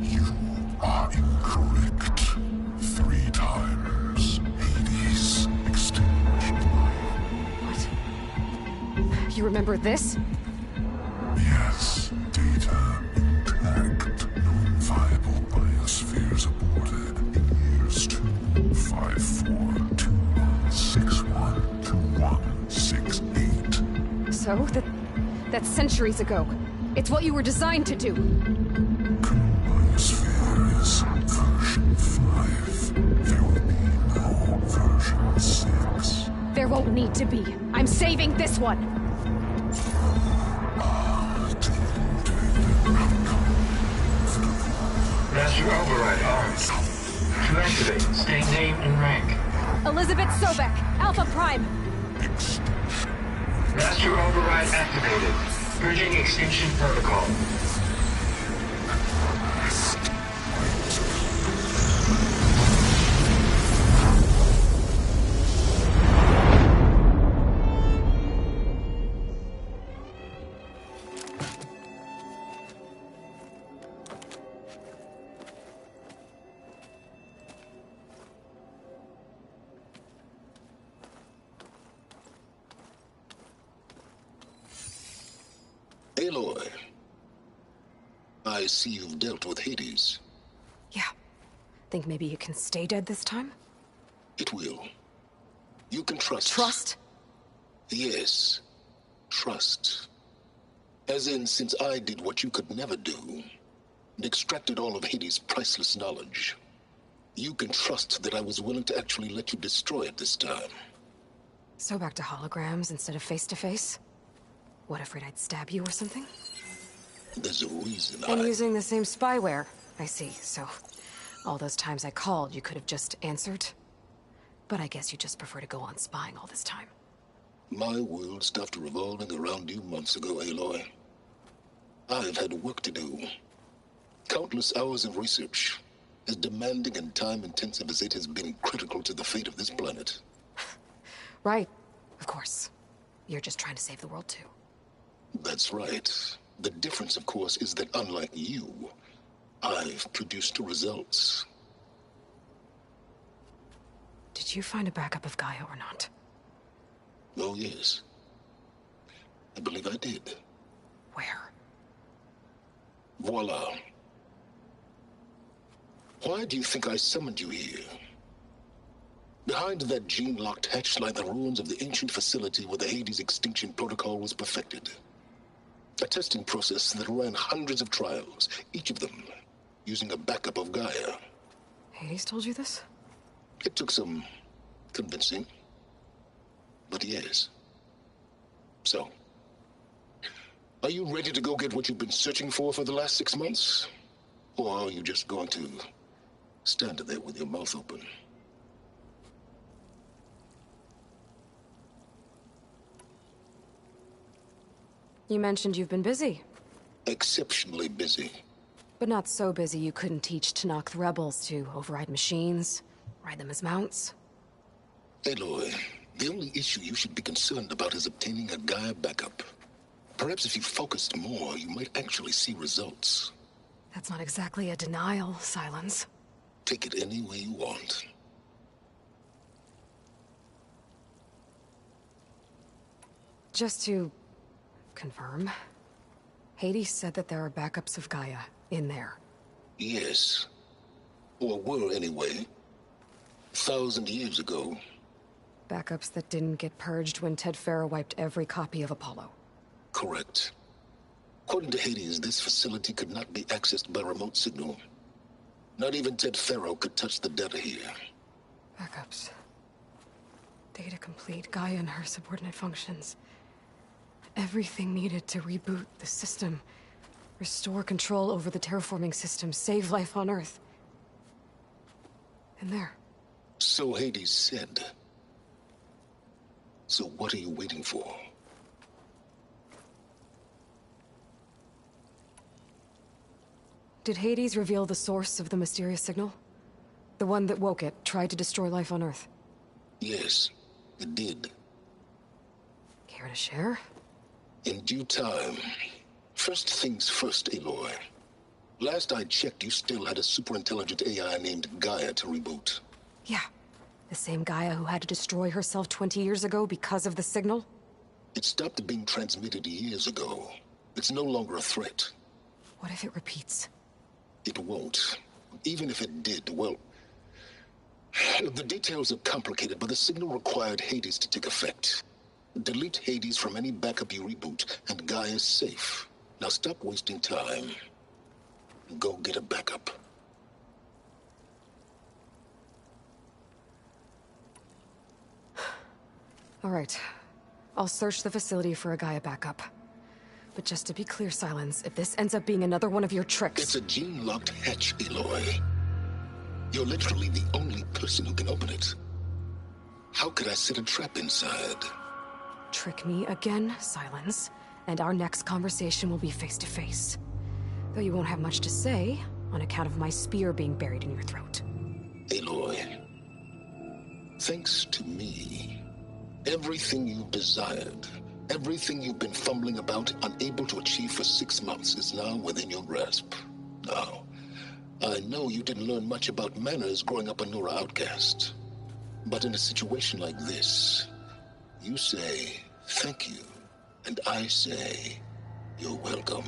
You are incorrect. 3 times. Hades extinguished life. What? You remember this? Yes. Data intact. Non-viable biospheres aborted in years 254, 2161, 2168. So? That's centuries ago. It's what you were designed to do. Biosphere is version 5. There will be no version 6. There won't need to be. I'm saving this one! Master override armed. To activate, state name and rank. Elizabeth Sobek, Alpha Prime. Master override activated. Purging extinction protocol. Aloy, I see you've dealt with Hades. Yeah. Think maybe you can stay dead this time? It will. You can trust. Trust? Yes. Trust. As in, since I did what you could never do, and extracted all of Hades' priceless knowledge, you can trust that I was willing to actually let you destroy it this time. So back to holograms instead of face-to-face? What, afraid I'd stab you or something? There's a reason And using the same spyware. I see, so... all those times I called, you could have just answered? But I guess you just prefer to go on spying all this time. My world stopped revolving around you months ago, Aloy. I've had work to do. Countless hours of research, as demanding and time-intensive as it has been critical to the fate of this planet. Right, of course. You're just trying to save the world, too. That's right. The difference, of course, is that unlike you, I've produced results. Did you find a backup of Gaia or not? Oh, yes. I believe I did. Where? Voila. Why do you think I summoned you here? Behind that gene-locked hatch lie the ruins of the ancient facility where the Hades extinction protocol was perfected. A testing process that ran hundreds of trials, each of them using a backup of Gaia. Hades told you this? It took some convincing, but yes. So, are you ready to go get what you've been searching for the last 6 months? Or are you just going to stand there with your mouth open? You mentioned you've been busy. Exceptionally busy. But not so busy you couldn't teach Tanakh rebels to override machines, ride them as mounts. Aloy, the only issue you should be concerned about is obtaining a Gaia backup. Perhaps if you focused more, you might actually see results. That's not exactly a denial, Silence. Take it any way you want. Just to confirm, Hades said that there are backups of Gaia in there. Yes. Or were anyway. 1,000 years ago. Backups that didn't get purged when Ted Farrow wiped every copy of Apollo. Correct. According to Hades, this facility could not be accessed by remote signal. Not even Ted Farrow could touch the data here. Backups. Data complete, Gaia and her subordinate functions. Everything needed to reboot the system. Restore control over the terraforming system, save life on Earth. And there. So Hades said. So what are you waiting for? Did Hades reveal the source of the mysterious signal? The one that woke it, tried to destroy life on Earth? Yes, it did. Care to share? In due time. First things first, Aloy. Last I checked, you still had a superintelligent AI named Gaia to reboot. Yeah. The same Gaia who had to destroy herself 20 years ago because of the signal? It stopped being transmitted years ago. It's no longer a threat. What if it repeats? It won't. Even if it did, well... The details are complicated, but the signal required Hades to take effect. Delete Hades from any backup you reboot, and Gaia's safe. Now stop wasting time. Go get a backup. All right. I'll search the facility for a Gaia backup. But just to be clear, Silence, if this ends up being another one of your tricks... It's a gene-locked hatch, Aloy. You're literally the only person who can open it. How could I set a trap inside? Trick me again, Silence, and our next conversation will be face-to-face. Though you won't have much to say, on account of my spear being buried in your throat. Aloy, thanks to me, everything you desired, everything you've been fumbling about, unable to achieve for 6 months, is now within your grasp. Now, I know you didn't learn much about manners growing up a Nora outcast. But in a situation like this, you say, thank you, and I say, you're welcome.